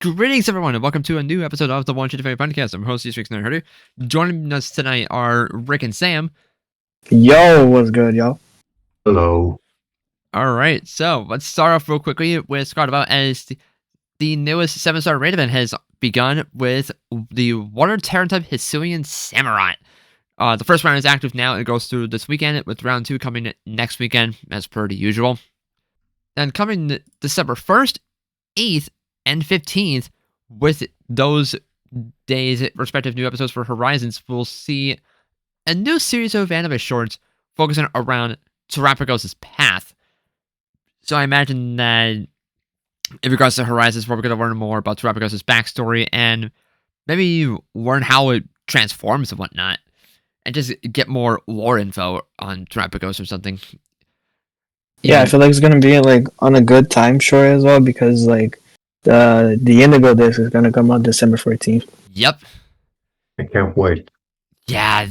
Greetings, everyone, and welcome to a new episode of the One Shit Favorite Podcast. I'm your host, this week's Nerd Herder. Joining us tonight are Rick and Sam. Yo, what's good, y'all? Hello. All right, so let's start off real quickly with Scott about as the newest 7-star raid event has begun with the Water Terran type Hisuian Samurai. The first round is active now. It goes through this weekend, with round 2 coming next weekend, as per the usual. And coming December 1st, 8th, and 15th, with those days' respective new episodes for Horizons, we'll see a new series of anime shorts focusing around Terrapagos' path. So I imagine that in regards to Horizons, we're going to learn more about Terrapagos' backstory and maybe learn how it transforms and whatnot, and just get more lore info on Terrapagos or something. Yeah, I feel like it's gonna be like on a good time short as well because like the Indigo disc is gonna come out December 14th. Yep. I can't wait. Yeah,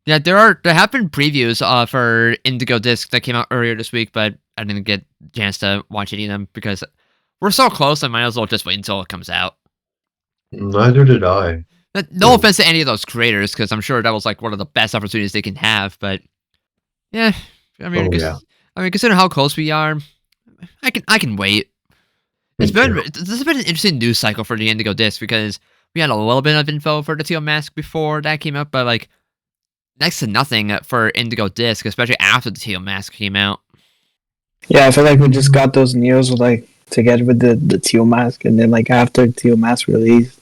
there have been previews for Indigo Disc that came out earlier this week, but I didn't get a chance to watch any of them because we're so close. I might as well just wait until it comes out. Neither did I. No offense to any of those creators, because I'm sure that was like one of the best opportunities they can have. But yeah, I mean, considering how close we are, I can wait. This has been an interesting news cycle for the Indigo Disc because we had a little bit of info for the Teal Mask before that came out, but like next to nothing for Indigo Disc, especially after the Teal Mask came out. Yeah, I feel like we just got those news like together with the Teal Mask, and then like after Teal Mask release,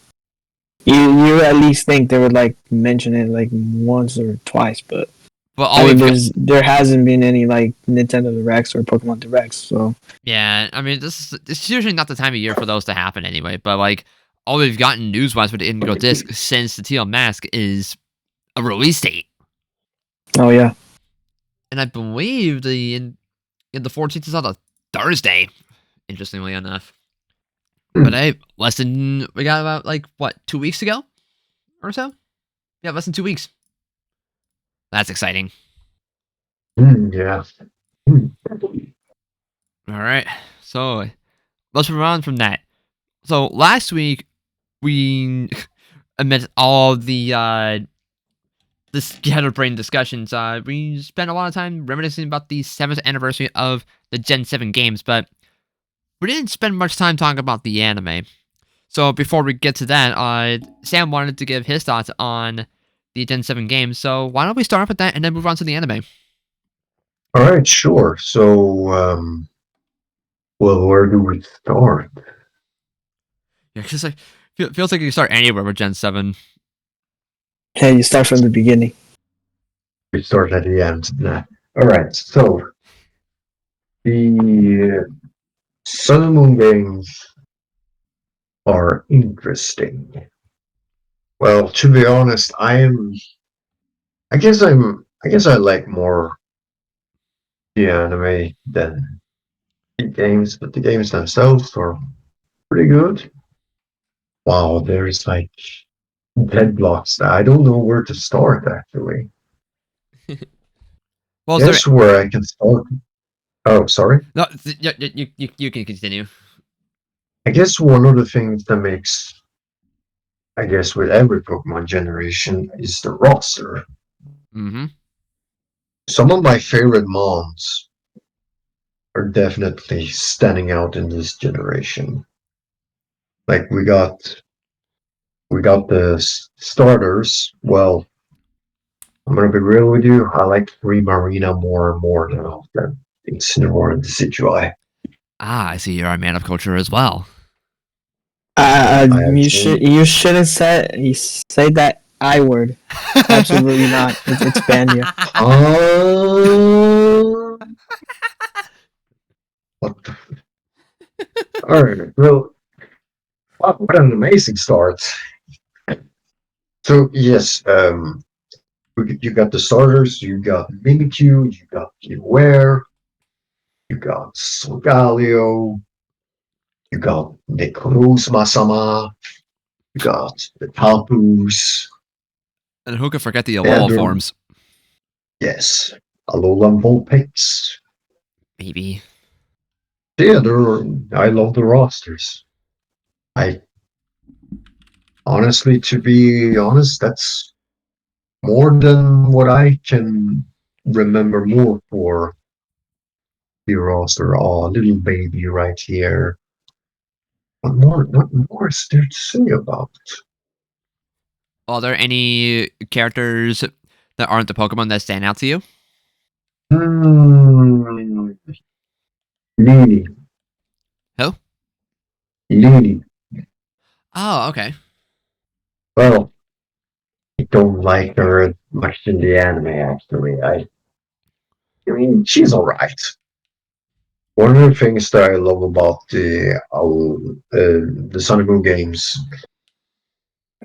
you at least think they would like mention it like once or twice, but I mean, there hasn't been any like Nintendo Directs or Pokemon Directs, so yeah, I mean, it's usually not the time of year for those to happen anyway. But like, all we've gotten news-wise with the Indigo Disc since the Teal Mask is a release date. Oh yeah, and I believe the 14th is on a Thursday. Interestingly enough, but we got about like what 2 weeks ago or so. Yeah, less than 2 weeks. That's exciting. Yeah. All right, so let's move on from that. So last week we, amidst all the scatterbrain discussions, we spent a lot of time reminiscing about the 7th anniversary of the Gen 7 games, but we didn't spend much time talking about the anime. So before we get to that, Sam wanted to give his thoughts on the Gen 7 games, so why don't we start off with that and then move on to the anime? Alright, sure. So, well, where do we start? Yeah, because like, feels like you start anywhere with Gen 7. Yeah, you start from the beginning. We start at the end. Alright, so the Sun and Moon games are interesting. Well, to be honest, I guess I like more the anime than the games, but the games themselves are pretty good. Wow, there's like deadblocks. I don't know where to start actually. Well, Guess where I can start. Oh, sorry. No, you can continue. I guess one of the things that makes, I guess, with every Pokemon generation is the roster. Mm-hmm. Some of my favorite mons are definitely standing out in this generation. Like we got the starters. Well, I'm gonna be real with you. I like Remarina more and more now than Incineroar and Decidueye. Ah, I see you're a man of culture as well. You shouldn't say that I word. Absolutely not. It's banned here. What the? All right. Well, what an amazing start. So yes, you got the starters. You got Mimikyu. You got Beware. You got Solgaleo. You got Masama. You got the Talpus. And who could forget the Alola forms? Yes, Alolan Vulpix. Maybe. Yeah, I love the rosters. I honestly, to be honest, that's more than what I can remember more for the roster. Oh, little baby right here. What more is there to say about it? Are there any characters that aren't the Pokemon that stand out to you? Hmm. Lily. Who? Lily. Oh, okay. Well, I don't like her much in the anime, actually. I mean, she's alright. One of the things that I love about the Sun and Moon games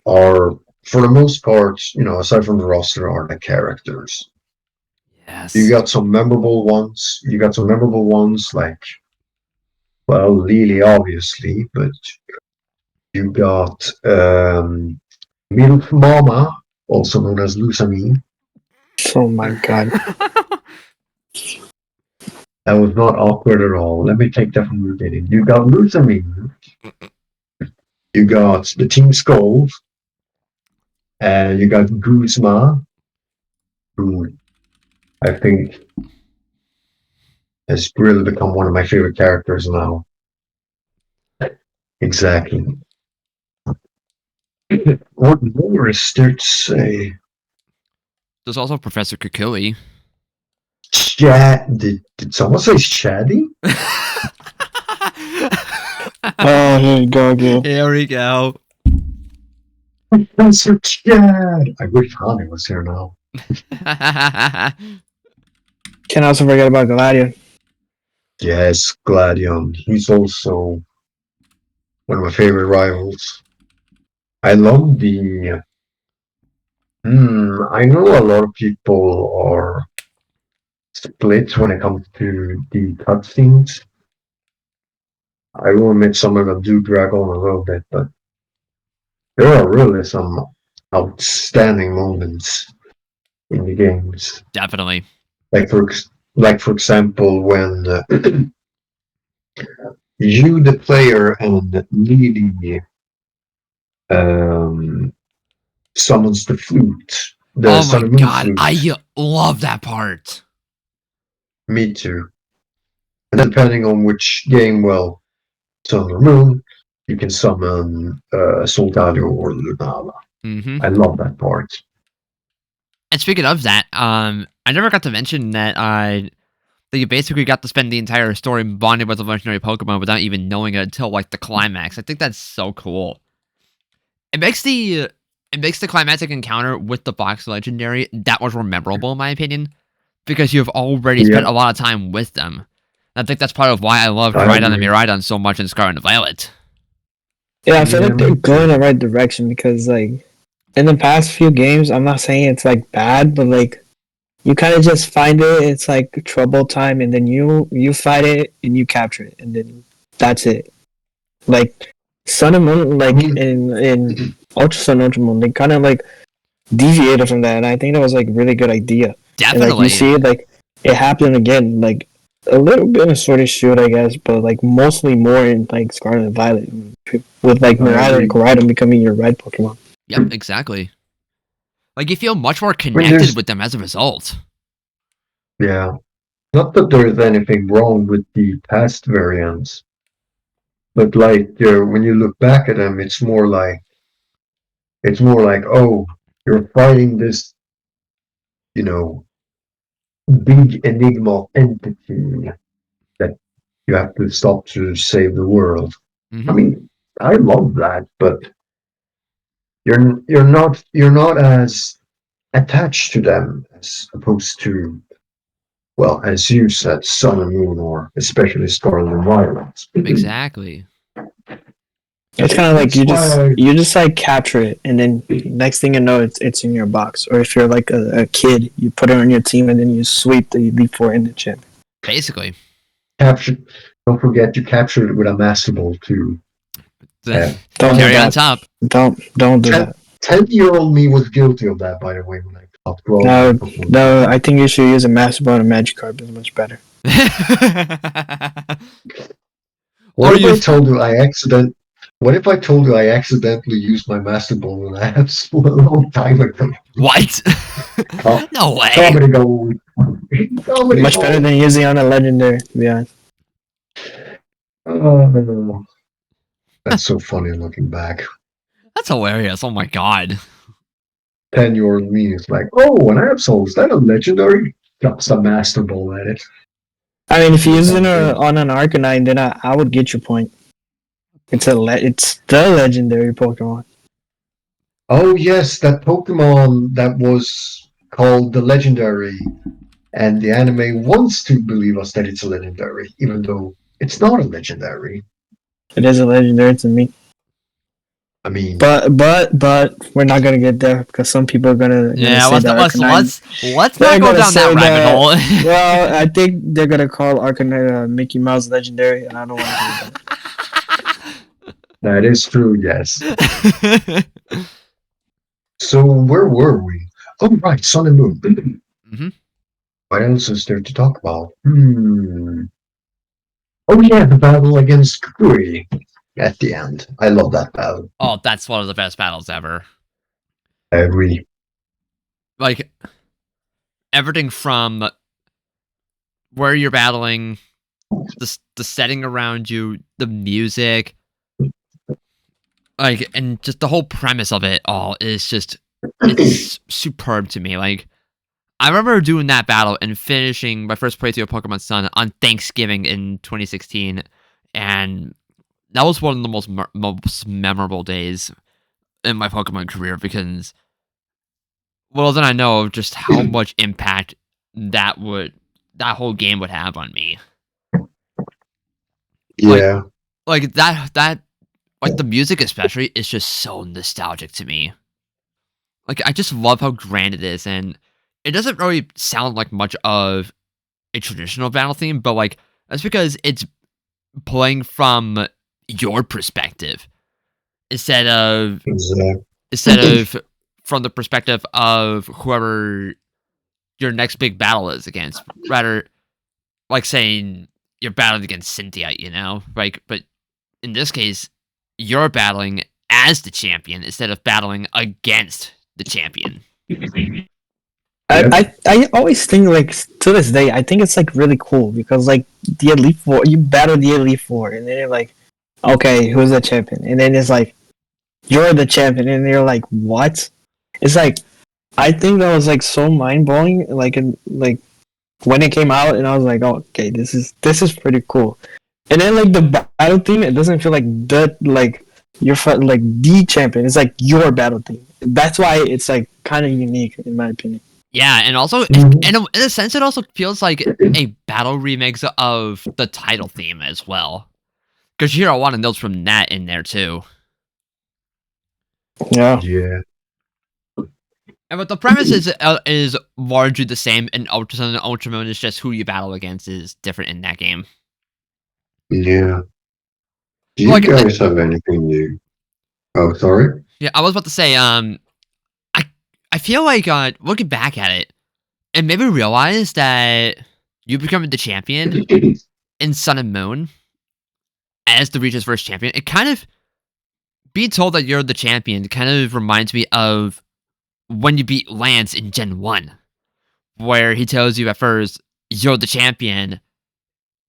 are, for the most part, aside from the roster, are the characters. You Yes. got some memorable ones. You got some memorable ones like, well, Lily, obviously, but you got Milk Mama, also known as Lusami. Oh my god. That was not awkward at all. Let me take that from the beginning. You got Lusami. You got the Team Skull. And you got Guzma, who I think has really become one of my favorite characters now. Exactly. What more is there to say? There's also Professor Kukui. Did someone say Shaddy? Oh, here you go again. Here we go. Professor Chad! I wish Honey was here now. Can't also forget about Gladion. Yes, Gladion. He's also one of my favorite rivals. I love the. I know a lot of people are split when it comes to the cutscenes. I will admit some of them do drag on a little bit, but there are really some outstanding moments in the games. Definitely. Like for example, when you, the player, and Lily um, summons the flute, the Oh my Sun and Moon god, flute. I love that part. Me too. And depending on which game, well, Sun or Moon, you can summon Solgaleo or Lunala. Mm-hmm. I love that part. And speaking of that, I never got to mention that you basically got to spend the entire story bonding with a legendary Pokemon without even knowing it until like the climax. I think that's so cool. It makes the climactic encounter with the Fox Legendary that much more memorable in my opinion, because you've already spent Yeah, a lot of time with them. I think that's part of why I love I Rhydon and agree. Miraidon so much in Scarlet and Violet. Yeah, I feel Yeah, like they're me going in too. the right direction because, like, in the past few games, I'm not saying it's like bad, but like, you kind of just find it. It's like trouble time, and then you fight it and you capture it, and then that's it. Like Sun and Moon, I like mean, in Ultra Sun, Ultra Moon, they kind of like deviated from that, and I think that was like a really good idea. And like you Definitely, see it, like it happened again, like a little bit of Sword and Shield, I guess, but like mostly more in like Scarlet and Violet, with like I Miraidon and agree. Koraidon becoming your red Pokemon. yep, exactly. Like you feel much more I mean, connected with them as a result. yeah, not that there's anything wrong with the past variants, but like when you look back at them, it's more like, oh, you're fighting this, you know, big enigma entity that you have to stop to save the world. I Hmm. mean, I love that, but you're not as attached to them as opposed to, well, as you said, Sun and Moon, or especially Scarlet and Violet. Exactly. It's kind of like That's why I, you just like capture it, and then next thing you know, it's in your box. Or if you're like a kid, you put it on your team, and then you sweep the Elite Four in the chip. Basically. captured. Don't forget you captured it with a Master Ball too. The Uh, Don't do cherry on that. top. Don't do that. 10-year-old me was guilty of that, by the way, when I got brought my No, Pokemon no. Card. I think you should use a Master Ball and a Magikarp. It's much better. What Or if you I told you I accident? What if I told you I accidentally used my Master Ball and apps a long time ago? What? Oh, No way. comedy gold. Comedy Much better gold. than using on a legendary, to be honest. Oh, that's so funny looking back. That's hilarious. Oh my god. 10-year-old me is like, oh, an Absol, is that a legendary? Drops a Master Ball at it. I mean, if you're Look using on it things. on an Arcanine, then I would get your point. It's it's the legendary Pokemon. Oh, yes, that Pokemon that was called the Legendary. And the anime wants to believe us that it's a legendary, even though it's not a legendary. It is a legendary to me. I mean, But we're not gonna get there because some people are gonna Yeah, say let's that not, Arcanine. let's They're not go gonna down that say rabbit that. hole. Well, I think they're gonna call Arcanine Mickey Mouse legendary, and I don't want to hear that. that is true, yes. So, where were we? Oh, right, Sun and Moon. hmm What else is there to talk about? Oh, yeah, the battle against Kukui at the end. I love that battle. Oh, that's one of the best battles ever. I agree. Like everything from where you're battling, the setting around you, the music, like, and just the whole premise of it all is just it's superb to me. Like, I remember doing that battle and finishing my first playthrough of Pokemon Sun on Thanksgiving in 2016, and that was one of the most memorable days in my Pokemon career because, well, then I know just how much impact that whole game would have on me. Like, Yeah. like the music especially is just so nostalgic to me. Like, I just love how grand it is, and it doesn't really sound like much of a traditional battle theme, but like that's because it's playing from your perspective instead of Exactly. instead of from the perspective of whoever your next big battle is against. Rather, like saying you're battling against Cynthia, you know, like, but in this case, you're battling as the champion instead of battling against the champion. Yep. I always think like to this day I think it's like really cool because like the Elite Four, you battle the Elite Four and then you're like, okay, who's the champion? And then it's like you're the champion and you're like, what? It's like I think that was like so mind blowing like like when it came out and I was like, oh, okay, this is pretty cool. And then like the battle theme, it doesn't feel like the like you're like the champion. It's like your battle theme. That's why it's like kind of unique in my opinion. Yeah, and also, Mhm. in a sense, it also feels like a battle remix of the title theme as well. Because you hear a lot of notes from that in there too. Yeah. Yeah. And but the premise is largely the same, and Ultra Sun and Ultra Moon is just who you battle against is different in that game. Yeah. Do you Like, guys have anything new? Oh, sorry. yeah, I was about to say, I feel like looking back at it, and maybe realize that you becoming the champion in Sun and Moon as the region's first champion. It kind of being told that you're the champion kind of reminds me of when you beat Lance in Gen 1, where he tells you at first, you're the champion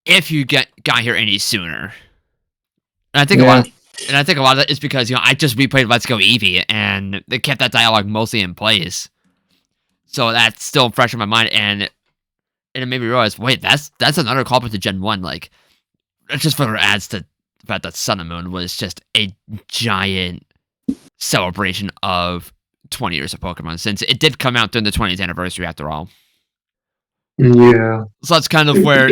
if you got here any sooner. And I think a Yeah. lot and I think a lot of that is because, I just replayed Let's Go Eevee and they kept that dialogue mostly in place. So that's still fresh in my mind and it made me realize, wait, that's another callback to Gen 1. Like, that just further adds to the fact that Sun and Moon was just a giant celebration of 20 years of Pokemon, since it did come out during the 20th anniversary after all. Yeah. So that's kind of where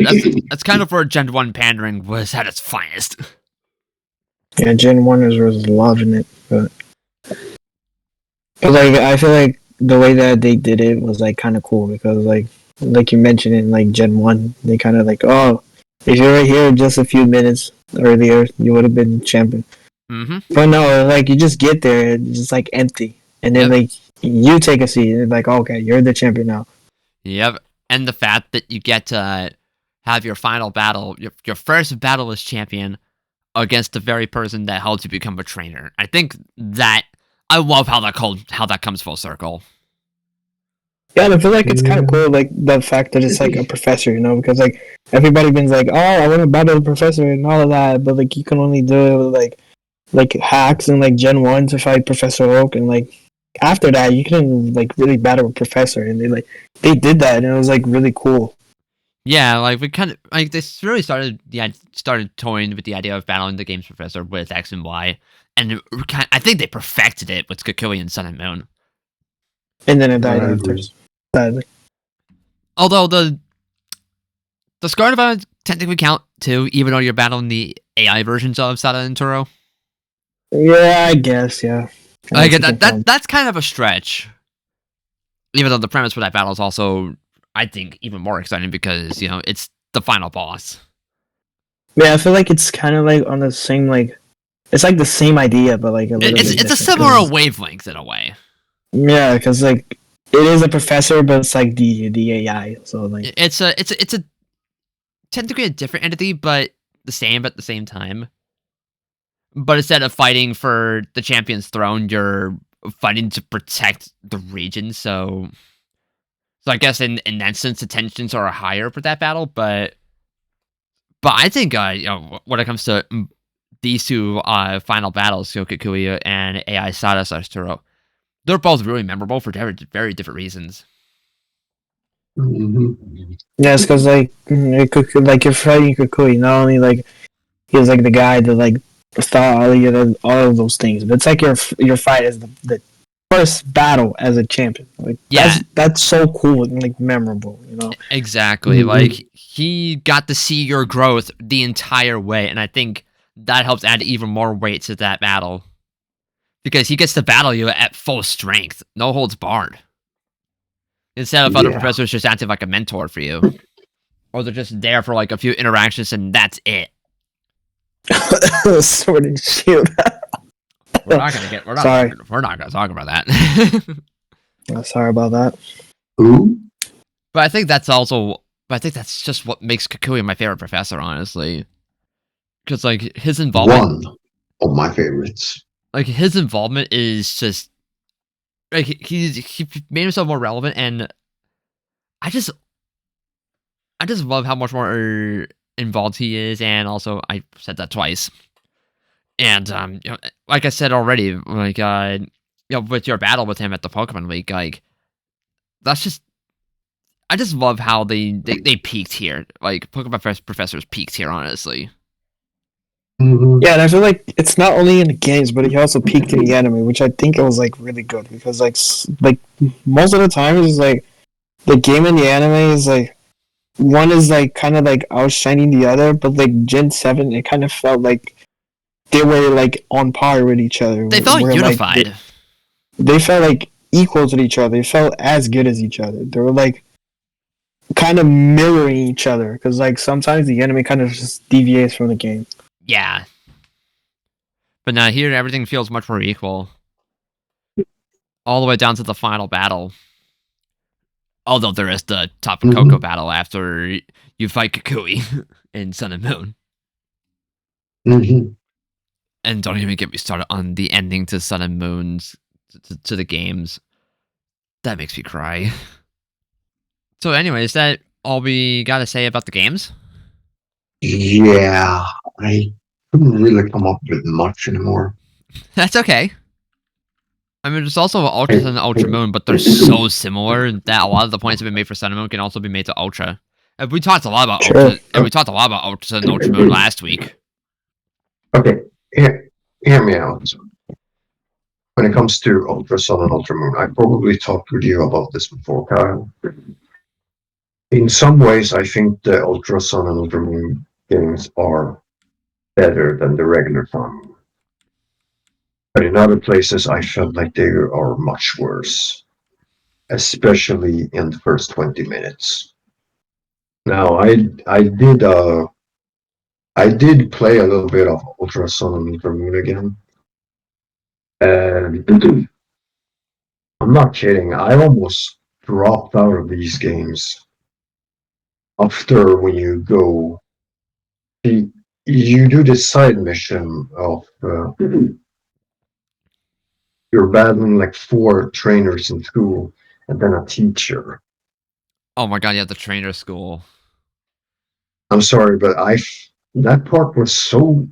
Gen 1 pandering was at its finest. Yeah, Gen 1 was loving it. But like, I feel like the way that they did it was like kind of cool because like you mentioned in like Gen 1, they kind of like, oh, if you were here just a few minutes earlier, you would have been champion. Mm-hmm. But no, like you just get there, it's just like empty. And then Yep. like you take a seat and it's like, okay, you're the champion now. Yep. And the fact that you get to have your final battle, your first battle as champion against the very person that helped you become a trainer. I think that I love how that comes full circle. Yeah, and I feel like it's kind of cool, like the fact that it's like a professor, because like everybody been like, oh, I want to battle the professor and all of that, but like you can only do it with like hacks and like Gen 1 to fight Professor Oak, and like after that you can like really battle a professor, and they did that, and it was like really cool. Yeah, like we kind of like this really started toying with the idea of battling the game's professor with X and Y, and I think they perfected it with Kukui and Sun and Moon. And then it died after, sadly. Although the Scarlet Violet technically count too, even though you're battling the AI versions of Sada and Turo. Yeah, I guess, yeah. Like that's kind of a stretch. Even though the premise for that battle is also, I think, even more exciting because it's the final boss. Yeah, I feel like it's kind of like on the same it's like the same idea, but like a little bit it's a similar wavelength in a way. Yeah, because like it is a professor, but it's like the AI. So like it's a technically a different entity, but the same at the same time. But instead of fighting for the champion's throne, you're fighting to protect the region. So I guess in that sense, the tensions are higher for that battle. But I think when it comes to these two final battles, Kukui and AI Sada Turo, they're both really memorable for very, very different reasons. Mm-hmm. Yeah, it's because like you're fighting Kukui, not only like he's like the guy that like thought all of those things, but it's like your fight is the first battle as a champion. Like that's so cool and like memorable, Exactly. Mm-hmm. Like he got to see your growth the entire way, and I think that helps add even more weight to that battle. Because he gets to battle you at full strength, no holds barred. Instead of other professors just acting like a mentor for you. Or they're just there for like a few interactions and that's it. Sword and shield. We're not gonna talk about that. Sorry about that. Ooh. But I think that's just what makes Kukui my favorite professor, honestly. Because like his involvement, one of my favorites. Like his involvement is just like he made himself more relevant, and I just love how much more involved he is, and also I said that twice. And like I said already, like with your battle with him at the Pokemon League, like that's just I just love how they peaked here. Like Pokemon Professors peaked here, honestly. Mm-hmm. Yeah, and I feel like it's not only in the games, but he also peaked in the anime, which I think it was like really good because like most of the time it's like the game and the anime is like one is like kind of like outshining the other, but like Gen 7 it kind of felt like they were like on par with each other. They felt unified. Like, they felt like equal to each other. They felt as good as each other. They were like kind of mirroring each other because like sometimes the anime kind of just deviates from the game. Yeah. But now here everything feels much more equal. All the way down to the final battle. Although there is the Tapu Koko battle after you fight Kukui in Sun and Moon. Mm-hmm. And don't even get me started on the ending to Sun and Moon's to the games. That makes me cry. So anyway, is that all we gotta say about the games? Yeah, I couldn't really come up with much anymore. That's okay. I mean, there's also Ultra Sun and Ultra Moon, but they're so similar that a lot of the points that have been made for Sun and Moon can also be made to Ultra. And we talked a lot about Ultra, and we talked a lot about Ultra Sun and Ultra Moon last week. Okay, hear me out. When it comes to Ultra Sun and Ultra Moon, I probably talked with you about this before, Kyle. In some ways, I think the Ultra Sun and Ultra Moon games are better than the regular Sun. But in other places, I felt like they are much worse, especially in the first 20 minutes. Now, I did play a little bit of Ultra Sun and Ultra Moon again, and I'm not kidding. I almost dropped out of these games after when you go. You you do this side mission of you're battling like 4 trainers in school and then a teacher. Oh my god, yeah, the trainer school. I'm sorry, but that part was so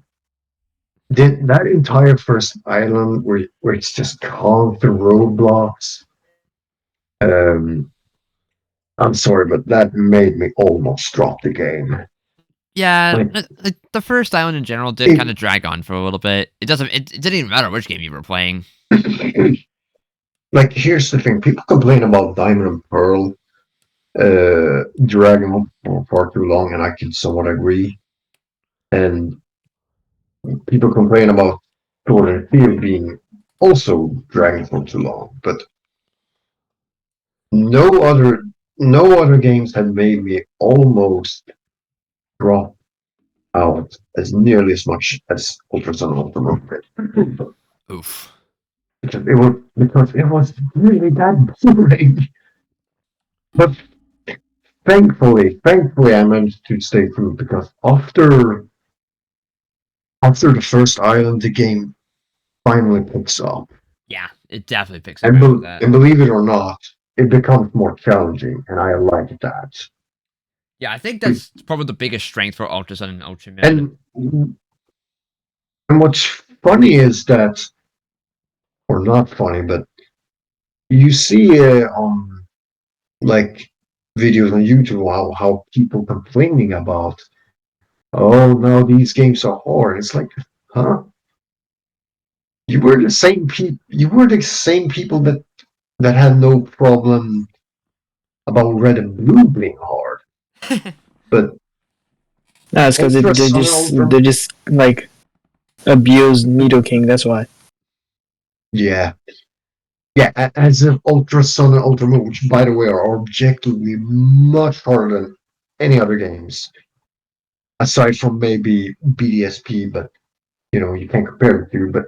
that entire first island where it's just calm through roadblocks. Um, I'm sorry, but that made me almost drop the game. Yeah, Like the first island in general did kind of drag on for a little bit. It didn't even matter which game you were playing. like here's the thing: people complain about Diamond and Pearl dragging on for far too long, and I can somewhat agree. And people complain about Sword and Shield being also dragging for too long, but no other no other games have made me almost drop out as nearly as much as Ultra Sun and Ultra Moon. Oof. Because it was really that boring. But thankfully I managed to stay through because after the first island the game finally picks up. Yeah, it definitely picks up after that. And believe it or not, it becomes more challenging, and I like that. Yeah, I think that's probably the biggest strength for Ultra Sun and Ultra Moon. And what's funny is that, or not funny, but you see on like videos on YouTube how people complaining about, oh no, these games are hard. It's like, huh? You were the same people. You were the same people that had no problem about Red and Blue being hard, but Nah, it's because they just like abused Nidoking. That's why. yeah, yeah. As if Ultra Sun and Ultra Moon, which by the way are objectively much harder than any other games, aside from maybe BDSP, but you can't compare the two. But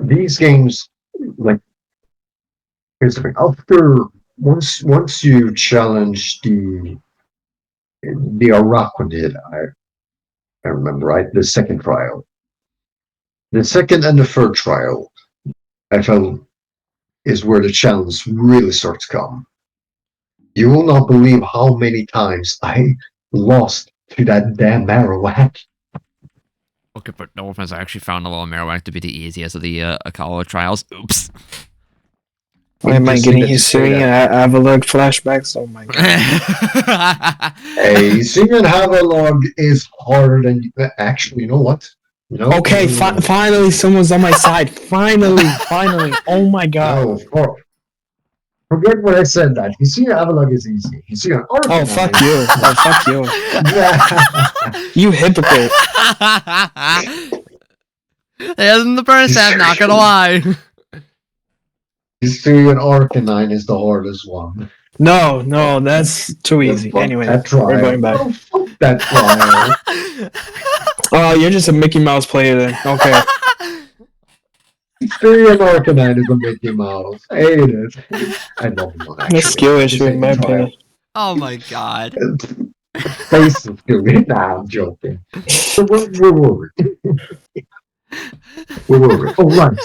these games, like, here's the thing: after once you challenge the Araquanid, I remember right, the second trial, the second and the third trial, I felt is where the challenge really starts to come. You will not believe how many times I lost to that damn Marowak. Okay, but no offense, I actually found the little Marowak to be the easiest of the Akala trials. Oops. Why am I getting Hisuian Avalugg flashbacks? Oh my god. Hey, Hisuian Avalugg is harder than actually. You know what? No. Okay, finally someone's on my side. Finally. Oh my god. No, forget what I said. That Hisuian Avalugg is easy. Hisuian Arcanine. Oh fuck you! Oh fuck you! You hypocrite. It isn't the first time, not gonna lie. Hisuian Arcanine is the hardest one. No, that's too easy. Anyway, we're going back. Oh, fuck that trial. Oh, you're just a Mickey Mouse player then. Okay. Hisuian Arcanine is a Mickey Mouse. I hate it. I love him, actually. That's skill issue in my opinion. Oh my god. Face is doing. Nah, I'm joking. So where were we? Oh, right.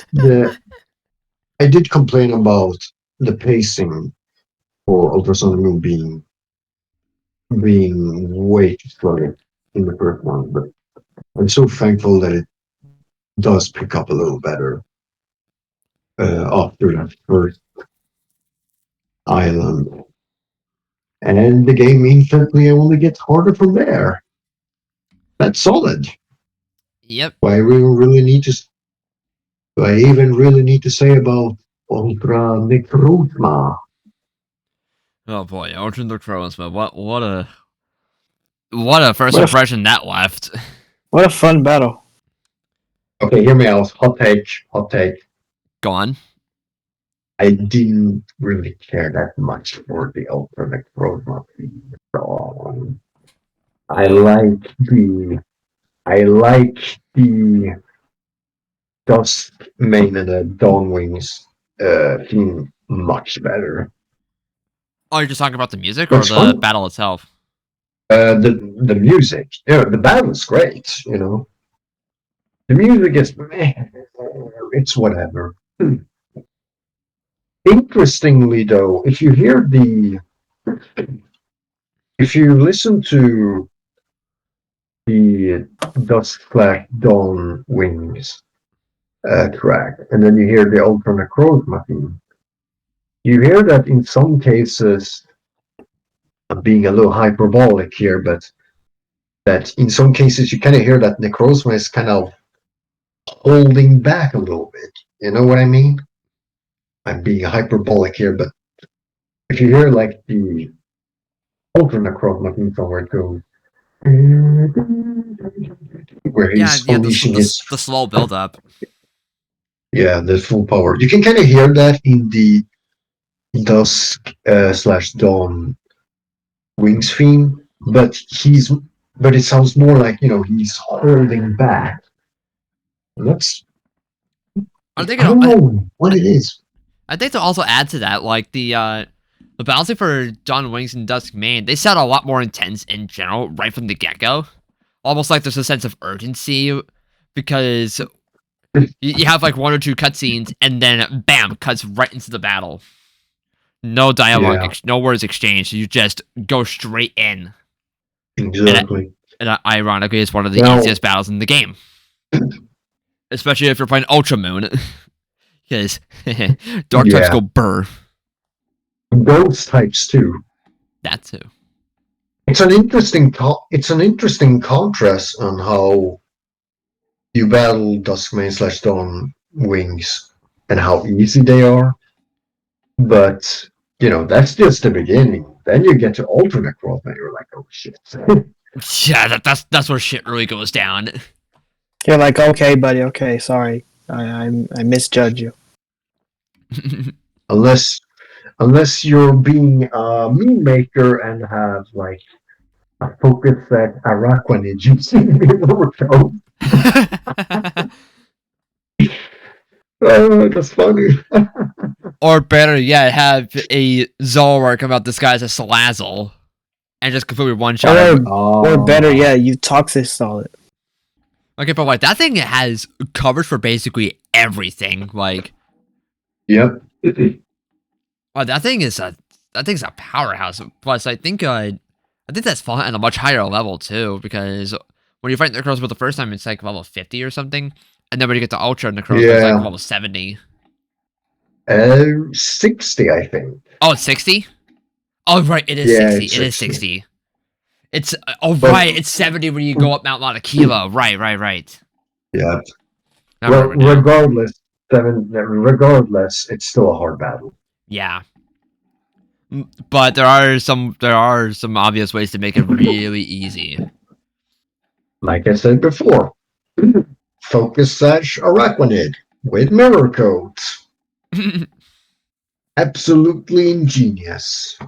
I did complain about the pacing for Ultra Sun and Moon being way too slow in the first one, but I'm so thankful that it does pick up a little better after that first island. And the game instantly only gets harder from there. That's solid. Yep. Do I even really need to say about Ultra Necrozma? Oh boy, Ultra Necrozma. What a first impression that left. What a fun battle. Okay, hear me out. Hot take. Go on. I didn't really care that much for the Ultra Necrozma theme. I like the Dusk Mane and the Dawn Wings theme much better. Oh, you're just talking about the music or the battle itself? The music, the battle's great. The music is it's whatever. Interestingly, though, if you listen to the Dusk Flash Dawn Wings track, and then you hear the Ultra Necrozma theme, you hear that in some cases, I'm being a little hyperbolic here, but that in some cases you kind of hear that Necrozma is kind of holding back a little bit. You know what I mean? I'm being hyperbolic here, but if you hear like the Ultra Necrozma theme song where it goes, where Yeah, he's yeah, unleashing his the slow build up. the full power. You can kind of hear that in the Dusk slash Dawn Wings theme, but it sounds more like he's holding back. And that's I think I don't know what it is. I think to also add to that, like the balancing for Dawn Wings and Dusk Mane, they sound a lot more intense in general right from the get go. Almost like there's a sense of urgency because you have like one or two cutscenes and then bam, cuts right into the battle. No dialogue, Yeah, no words exchanged. You just go straight in. exactly. And ironically, it's one of the Now, easiest battles in the game, especially if you're playing Ultra Moon, because dark types yeah, go burr. those types too. That too. It's an interesting contrast on how you battle Duskmane slash Dawn Wings and how easy they are. But that's just the beginning. Then you get to alternate growth, and you're like, oh shit. Yeah, that's where shit really goes down. You're like, okay, buddy, okay, sorry, I misjudged you. unless you're being a meme maker and have like a focus that Araquanid using the show. Oh, that's funny. Or better yet, have a Zolrar come out disguised as Salazzle and just completely one shot him. Or better yet, you toxic solid. Okay, but like that thing has coverage for basically everything. Like, Yep. oh, that thing's a powerhouse. Plus, I think that's fought at a much higher level too, because when you fight Necrozma the first time, it's like level 50 or something, and then when you get to Ultra Necrozma, it's like level 70. 60, I think. Oh, it's 60. Oh, right, it is 60. It is 60. It's right, it's 70 when you go up Mount Mauna Kea. Right. Yeah. Well, regardless, it's still a hard battle. Yeah. But there are some obvious ways to make it really easy. Like I said before, Focus Araquanid with mirror codes. Absolutely ingenious.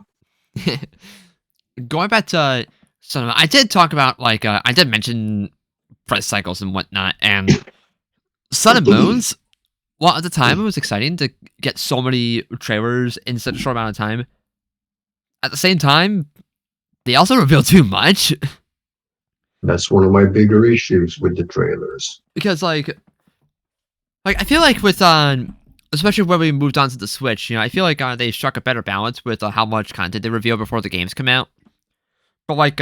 Going back to I did talk about I did mention press cycles and whatnot, and Sun and Moons. Well, at the time, it was exciting to get so many trailers in such a short amount of time. At the same time, they also reveal too much. That's one of my bigger issues with the trailers. Because I feel like with especially when we moved on to the Switch, I feel like they struck a better balance with how much content they reveal before the games come out. But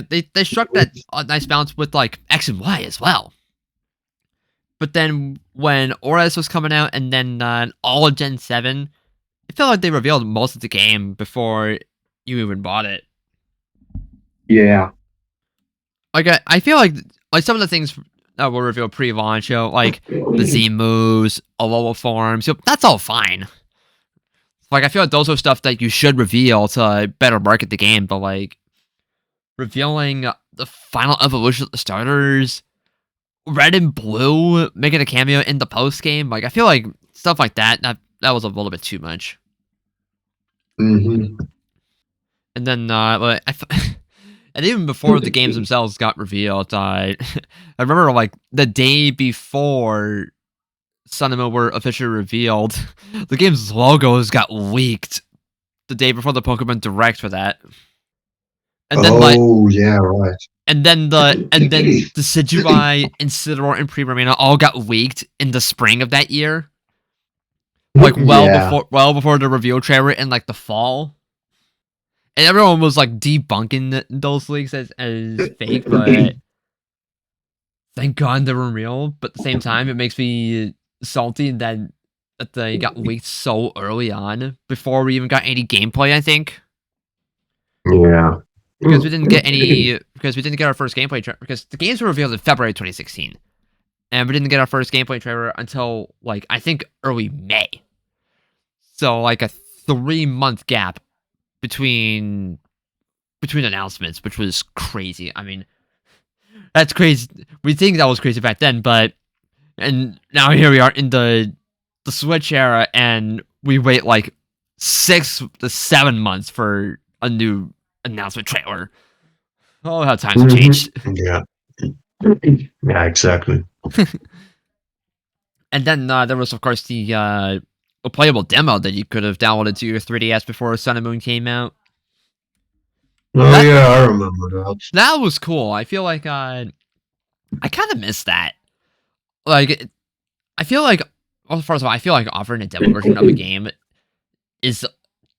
they struck that nice balance with X and Y as well. But then when Ores was coming out and then all of Gen 7, it felt like they revealed most of the game before you even bought it. Yeah. I feel like some of the things that were revealed pre-launch, like the Z moves, Alola forms, that's all fine. I feel like those are stuff that you should reveal to better market the game, but revealing the final evolution of the starters, Red and Blue making a cameo in the post game, I feel like stuff like that was a little bit too much. Mm-hmm. And then and even before the games themselves got revealed, I remember the day before Sun and Moon were officially revealed, the game's logos got leaked the day before the Pokemon Direct for that. And then like Oh yeah, right. and then the Sidgewai, Incineroar, and Primarina all got leaked in the spring of that year. Like Yeah. well before the reveal trailer in like the fall. And everyone was like debunking those leaks as fake, but thank God they were real. But at the same time, it makes me salty that they got leaked so early on before we even got any gameplay. I think Yeah. because we didn't get our first gameplay trailer because the games were revealed in February 2016, and we didn't get our first gameplay trailer until like I think early May. So like a 3 month gap between announcements, which was crazy. I mean, that's crazy. We think that was crazy back then, but and now here we are in the Switch era, and we wait like 6 to 7 months for a new announcement trailer. Oh, how times have changed. Yeah. Yeah, exactly. And then there was, of course, the a playable demo that you could have downloaded to your 3DS before Sun and Moon came out. Oh That yeah, I remember that. that was cool. I feel like I kind of miss that. Like, I feel like, well, first of all, I feel like offering a demo version of a game is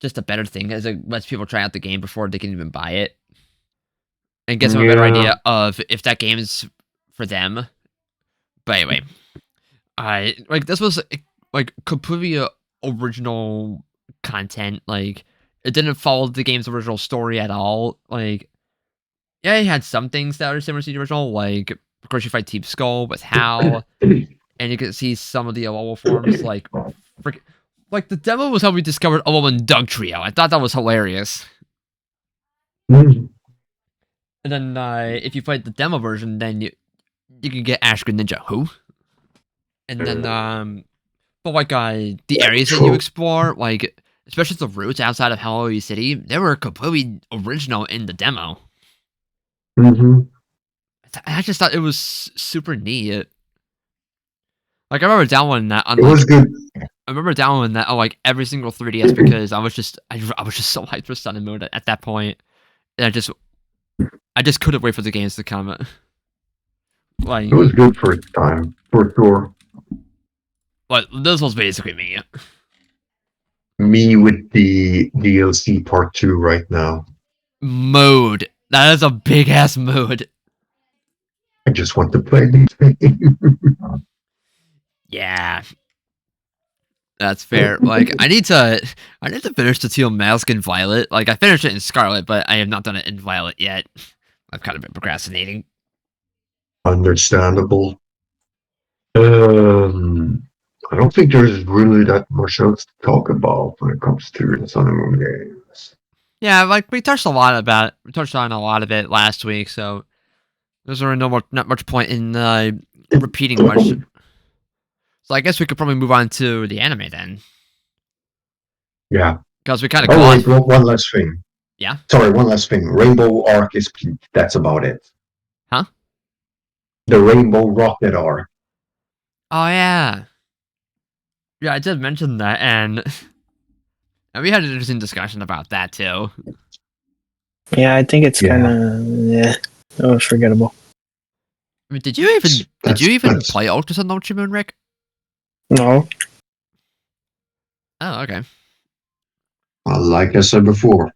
just a better thing as it lets people try out the game before they can even buy it and gets them a better Yeah. idea of if that game is for them. But anyway, I like this was like completely original content. Like it didn't follow the game's original story at all. Like yeah, it had some things that are similar to the original. Like of course you fight Team Skull with Hal, and you can see some of the level forms. Like the demo was how we discovered Owl and Doug Trio. I thought that was hilarious. And then if you played the demo version, then you can get Ash Ninja Who. And then but like the areas that you True. explore, like especially the routes outside of Halloween City, they were completely original in the demo. Mm-hmm. I just thought it was super neat. Like I remember downloading that on It was like good. I remember downloading that on like every single 3DS because I was just so hyped for Sun and Moon at that point. And I just couldn't wait for the games to come. Like It was good for its time, for sure. but this was basically me. Me with the DLC part 2 right now. Mode. That is a big ass mode. I just want to play the game. Yeah. That's fair. Like I need to finish the Teal Mask in Violet. Like I finished it in Scarlet, but I have not done it in Violet yet. I've kind of been procrastinating. Understandable. I don't think there's really that much else to talk about when it comes to the Sun and Moon games. Yeah, like we touched on a lot of it last week, so there's really not much point in repeating much. So I guess we could probably move on to the anime then, Yeah. because we kind of Oh wait, glossed. one last thing. Yeah. Sorry, one last thing. Rainbow Arc is peak. That's about it. Huh? The Rainbow Rocket Arc. Oh yeah. Yeah, I did mention that, and we had an interesting discussion about that too. Yeah, I think it's kind of it was forgettable. I mean, did you even play Ultra Sun Ultra Moon, Rick? No, Oh, okay. Well, like I said before,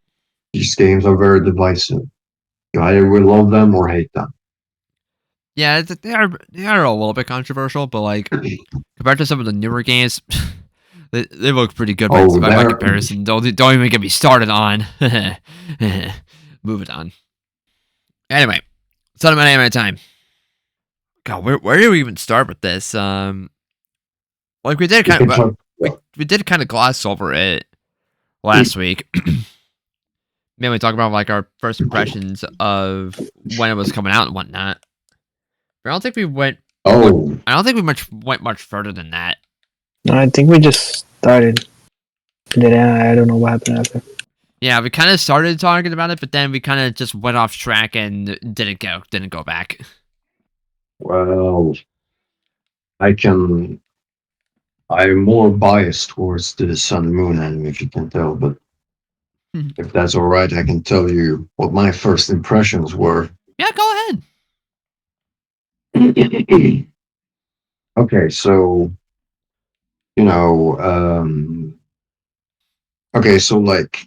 these games are very divisive. You either will love them or hate them. Yeah, they are a little bit controversial, but like compared to some of the newer games, they look pretty good by my comparison. Don't even get me started on. Move it on. Anyway, it's not about anime time. God, where do we even start with this? Like we did we did kind of gloss over it last week. Mainly talk about like our first impressions of when it was coming out and whatnot. But I don't think we went. Oh, I don't think we went much further than that. I think we just started. I don't know what happened after. Yeah, we kind of started talking about it, but then we kind of just went off track and didn't go back. well, I'm more biased towards the Sun and Moon anime, if you can tell, but If that's all right, I can tell you what my first impressions were. Yeah, go ahead. Okay, so you know, okay, so like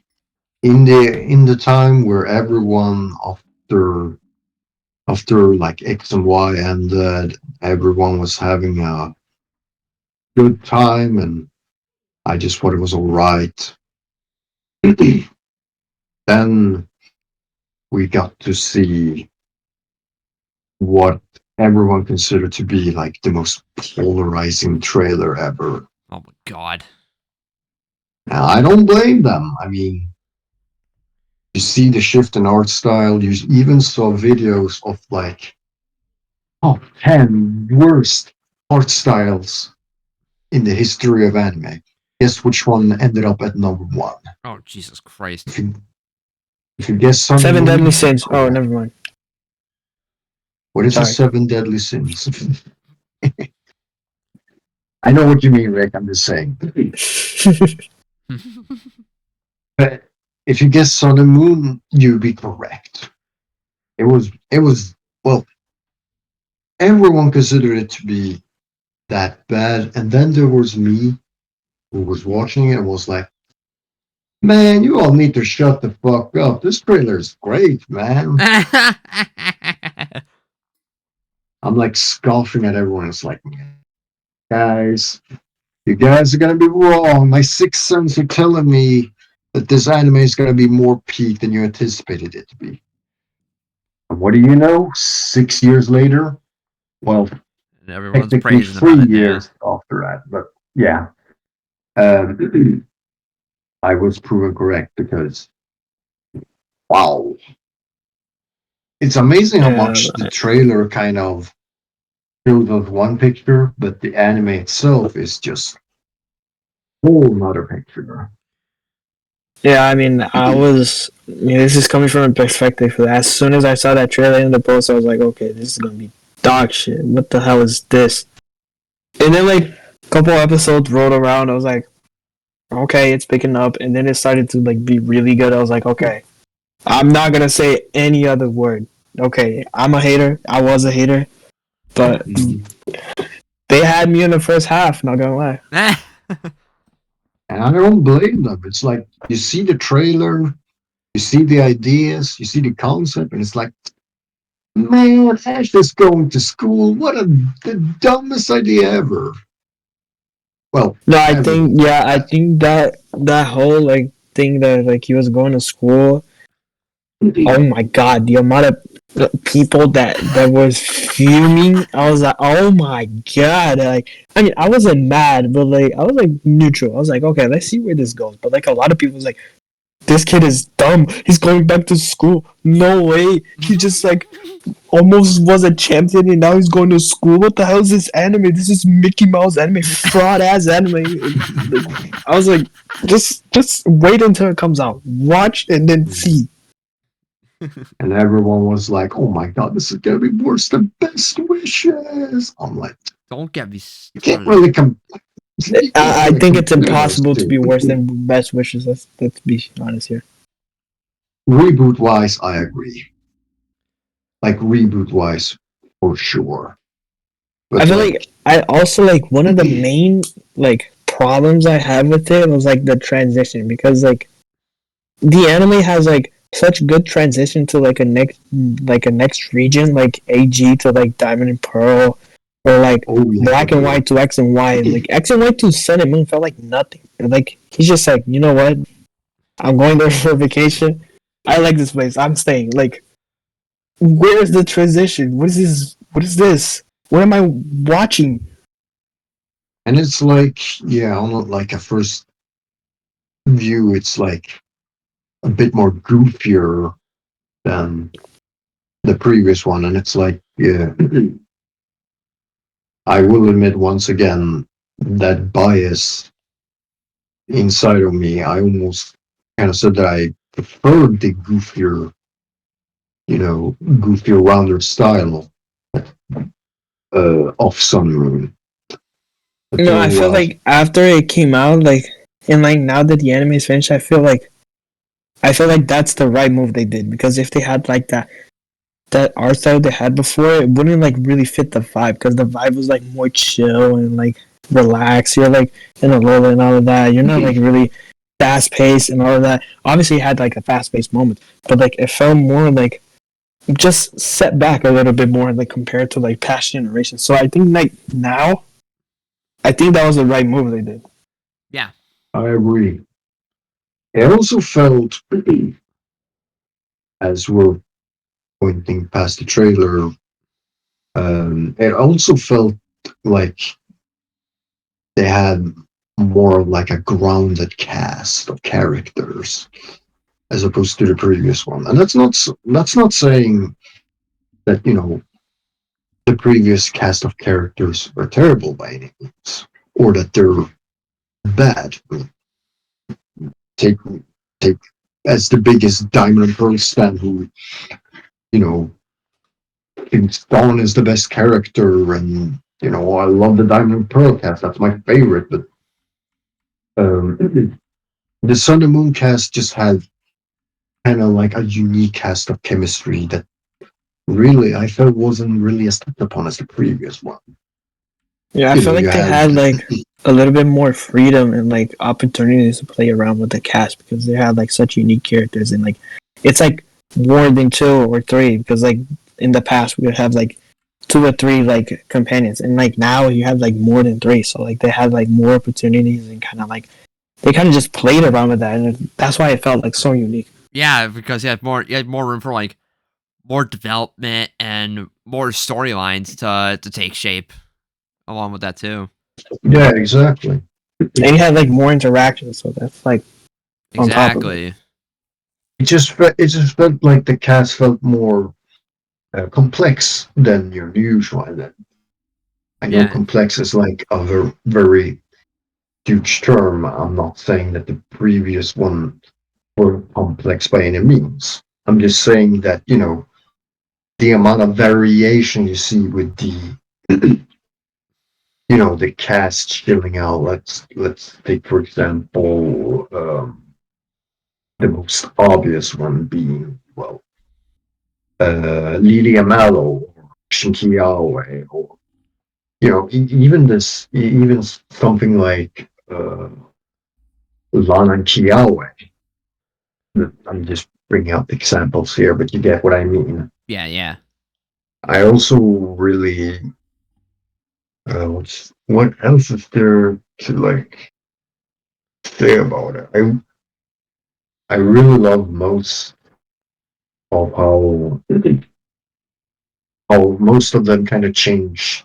in the time where everyone after like X and Y ended, everyone was having a good time, and I just thought it was all right. Then we got to see what everyone considered to be like the most polarizing trailer ever. Oh my god. Now, I don't blame them. I mean, you see the shift in art style. You even saw videos of like top 10 worst art styles in the history of anime. Guess which one ended up at number one? Oh Jesus Christ. If you, if you guess Sun and Seven Moon, Deadly you're Sins. Oh, correct. never mind. What is the Sorry. seven deadly sins? I know what you mean, Rick. I'm just saying. But if you guess Sun and Moon, you'd be correct. It was well, everyone considered it to be that bad, and then there was me who was watching it and was like, "Man, you all need to shut the fuck up. This trailer is great, man." I'm like scoffing at everyone. It's like, guys, you guys are gonna be wrong. My sixth sense are telling me that this anime is gonna be more peak than you anticipated it to be. And what do you know? 6 years later, well, And everyone's technically praising about three it now. years after that, but yeah, um, I was proven correct because wow, it's amazing how Yeah, much the trailer kind of shows us one picture, but the anime itself is just a whole nother picture. yeah. I mean, this is coming from a perspective that as soon as I saw that trailer in the post, I was like, okay, this is gonna be dog shit. What the hell is this? And then like a couple episodes rolled around, I was like, okay, it's picking up. And then it started to like be really good. I was like, okay, I'm not gonna say any other word. Okay, I'm a hater. I was a hater, but Mhm. they had me in the first half. Not gonna lie. And I don't blame them. It's like you see the trailer, you see the ideas, you see the concept, and it's like, man, Ash is going to school. What the dumbest idea ever. Well, No, ever. I think that whole like thing that like he was going to school. Oh my god, the amount of people that was fuming. I was like, oh my god. Like, I mean, I wasn't mad, but like, I was like neutral. I was like, okay, let's see where this goes. But like, a lot of people was like, this kid is dumb. He's going back to school. No way. He just like almost was a champion and now he's going to school. What the hell is this anime? This is Mickey Mouse anime, fraud ass anime. Like, I was like, just wait until it comes out. Watch and then see. And everyone was like, "Oh my god, this is gonna be worse than Best Wishes." I'm like, Don't get me you can't started. really come. You can't I really think it's compare those impossible to be two. worse than Best Wishes. Let's be honest here. Reboot wise, I agree. Like reboot wise, for sure. I But feel like like, I also like one of the main like problems I had with it was like the transition because like the anime has like such good transition to like a next region like AG to like Diamond and Pearl or like oh yeah, Black and White to X and Y. Like X and Y to Sun and Moon felt like nothing. Like he's just like, you know what? I'm going there for vacation. I like this place. I'm staying. Like, where's the transition? What is this? What is this? What am I watching? and it's like, yeah, on like a first view, it's like a bit more goofier than the previous one, and it's like, yeah, I will admit once again that bias inside of me. I almost kind of said that I preferred the goofier, goofier, rounder style of Sun Moon. But No, oh I feel well. like after it came out, like, and like now that the anime is finished, I feel like I feel like that's the right move they did, because if they had like that art style they had before, it wouldn't like really fit the vibe, because the vibe was like more chill and like relaxed. You're like in a lull and all of that. You're not like really fast paced and all of that. Obviously, it had like a fast paced moment, but like it felt more like just set back a little bit more, like compared to like past generations. So I think like now, I think that was the right move they did. Yeah. I agree. It also felt, as we're pointing past the trailer, it also felt like they had more like a grounded cast of characters as opposed to the previous one. And that's not saying that, you know, the previous cast of characters are terrible by any means, or that they're bad. Take take as the biggest Diamond and Pearl stan who, you know, thinks Dawn is the best character, and you know, I love the Diamond and Pearl cast. That's my favorite. But the Sun and Moon cast just had kind of like a unique cast of chemistry that really I felt wasn't really as touched upon as the previous one. Yeah, I You know, feel you like they had had like a little bit more freedom and like opportunities to play around with the cast, because they had like such unique characters, and like it's like more than two or three, because like in the past we would have like two or three like companions, and like now you have like more than three. So like they had like more opportunities, and kind of like they kind of just played around with that, and that's why it felt like so unique. Yeah, because you had more room for like more development and more storylines to take shape along with that too. yeah, exactly. And you had like more interactions, so that's like on top of it. Exactly. It just felt like the cast felt more complex than your usual. And I know Yeah. complex is like a very huge term. I'm not saying that the previous one were complex by any means. I'm just saying that, you know, the amount of variation you see with the you know, the cast chilling out. Let's take for example the most obvious one being, well, Lilia Mallow or Shinki Aoi, or you know, even something like Lana Kiawe. I'm just bringing up examples here, but you get what I mean. Yeah, yeah. I also really, what else is there to like say about it? I really love most of how most of them kind of change,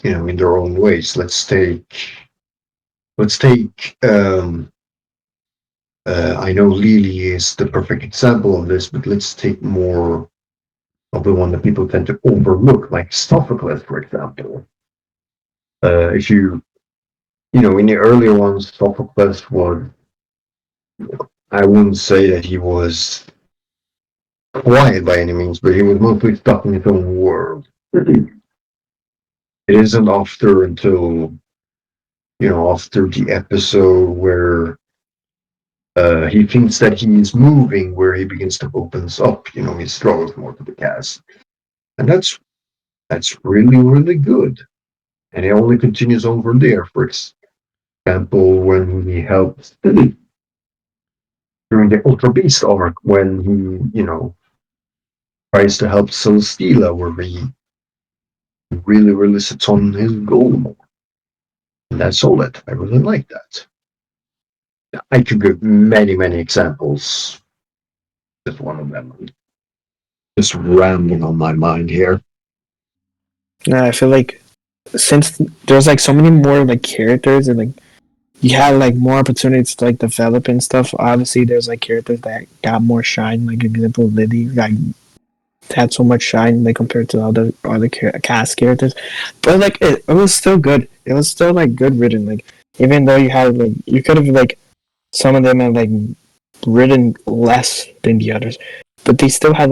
you know, in their own ways. Let's take I know Lily is the perfect example of this, but let's take more of the one that people tend to overlook, like Sophocles, for example. If you know, in the earlier ones, Sophocles was, I wouldn't say that he was quiet by any means, but he was mostly stuck in his own world. It isn't after until, you know, after the episode where he thinks that he is moving, where he begins to opens up, you know, he struggles more to the cast. And that's really, really good. And it only continues over there. For example, when he helps during the Ultra Beast arc, when he, you know, tries to help Celesteela, where he really, really sits on his goal more. And that's solid. I really like that. I could give many, many examples. Just one of them. Just rambling on my mind here. Yeah, I feel like since there's like so many more like characters, and like you had like more opportunities to like develop and stuff. Obviously, there's like characters that got more shine. Like example, Lily like had so much shine like compared to other cast characters, but like it was still good. It was still like good written. Like even though you had like you could have like some of them had like written less than the others, but they still had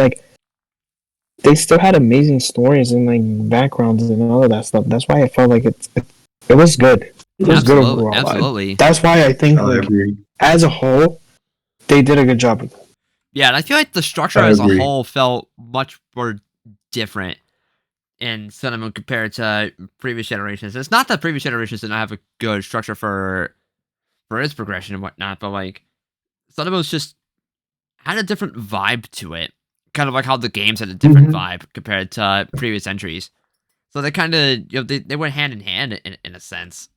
amazing stories and like backgrounds and all of that stuff. That's why I felt like it was good. It was good Absolutely. overall. Absolutely. That's why I think I like agree. as a whole, they did a good job with it. Yeah, and I feel like the structure I as a agree. whole felt much more different in Sun and Moon compared to previous generations. It's not that previous generations did not have a good structure for its progression and whatnot, but like Sun and Moon's just had a different vibe to it. Kind of like how the games had a different Mhm. vibe compared to previous entries. So they kind of, they went hand in hand in a sense.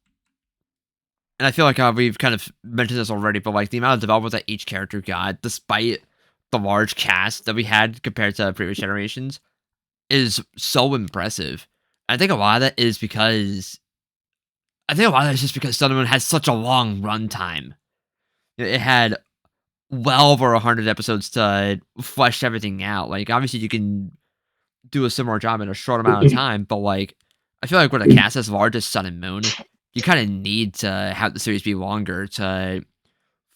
And I feel like we've kind of mentioned this already, but like the amount of development that each character got, despite the large cast that we had compared to previous generations, is so impressive. I think a lot of that is because just because Sun and Moon has such a long runtime. It had well over 100 episodes to flesh everything out. Like obviously you can do a similar job in a short amount of time, but like I feel like with a cast as large as Sun and Moon, you kind of need to have the series be longer to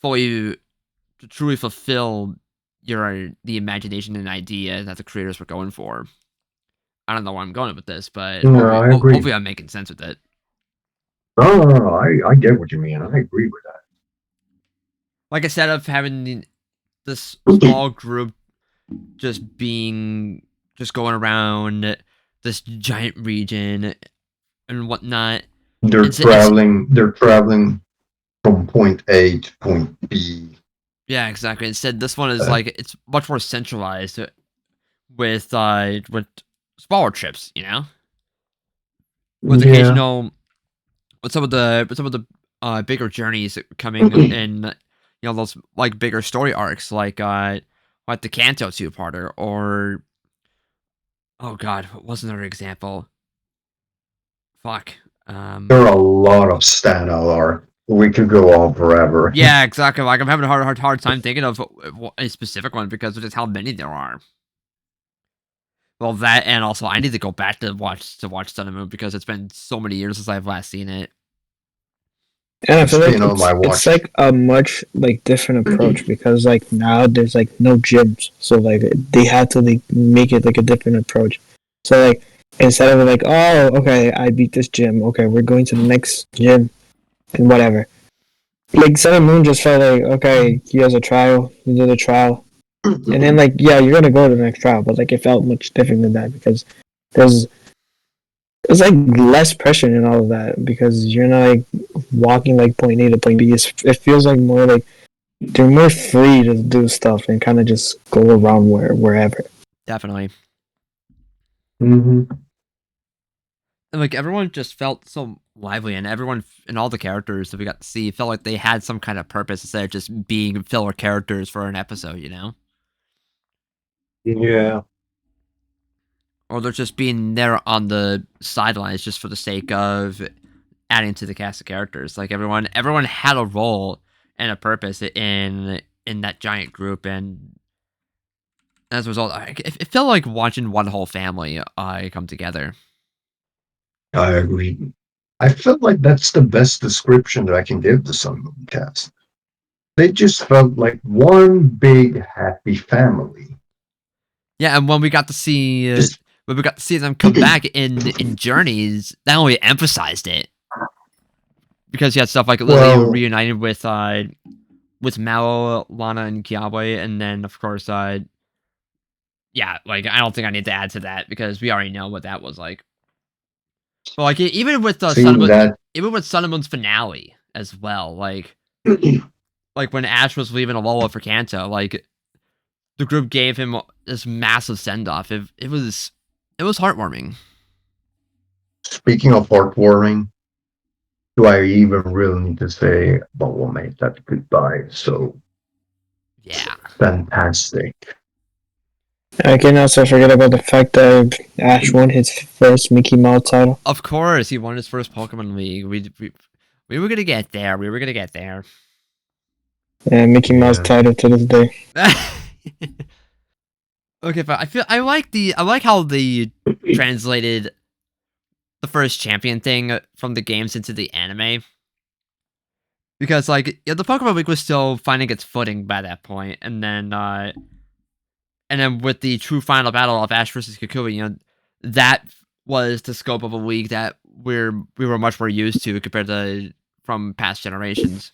fully to truly fulfill the imagination and idea that the creators were going for. I don't know where I'm going with this, but No, I agree. hopefully I'm making sense with it. No, I get what you mean. I agree with Like I said, of having this that. small group just going around this giant region and whatnot. It's They're traveling from point A to point B. yeah, exactly. Instead, this one is Uh, like it's much more centralized with smaller trips, with yeah. occasional with some of the bigger journeys coming in, those like bigger story arcs like the Kanto two-parter or oh god, what was another example? Fuck. There are a lot of standout art. We could go on forever. Yeah, exactly. Like I'm having a hard time thinking of a specific one because of just how many there are. Well, that and also I need to go back to watch Sun and Moon because it's been so many years since I've last seen it. And I It's feel like been on my it's watch. like a much like different approach because like now there's like no gyms, so like they had to like make it like a different approach. So like instead of like, oh okay, I beat this gym, okay, we're going to the next gym and whatever. Like Sun and Moon just felt like, okay, he has a trial, you do the trial, and then like yeah, you're gonna go to the next trial, but like it felt much different than that because there's it's like less pressure and all of that because you're not like walking like point A to point B. It feels like more like they're more free to do stuff and kind of just go around wherever. Definitely. hmm And like everyone just felt so lively, and everyone and all the characters that we got to see felt like they had some kind of purpose instead of just being filler characters for an episode. Yeah. Or they're just being there on the sidelines just for the sake of adding to the cast of characters. Like everyone had a role and a purpose in that giant group, and as a result, it felt like watching one whole family come together. I agree. I felt like that's the best description that I can give the Sun Moon cast. They just felt like one big happy family. Yeah, and Just when we got to see them come back in journeys, that only emphasized it because you had stuff like Lily well, reunited with Mao, Lana, and Kiawe, and then of course, yeah, like I don't think I need to add to that because we already know what that was like. But like even with seeing that. Even with Sun and Moon's finale as well, like when Ash was leaving Alola for Kanto, like the group gave him this massive send off. It was heartwarming. Speaking of heartwarming, do I even really need to say, but we'll make that goodbye so Yeah. fantastic? I can also forget about the fact that Ash won his first Mickey Mouse title. Of course, he won his first Pokemon League. We were gonna get there. We were gonna get there. And Mickey Mouse Yeah. title to this day. Okay, but I like how they translated the first champion thing from the games into the anime. Because like the Pokemon League was still finding its footing by that point, and then with the true final battle of Ash versus Kukui, that was the scope of a league that we were much more used to compared to from past generations.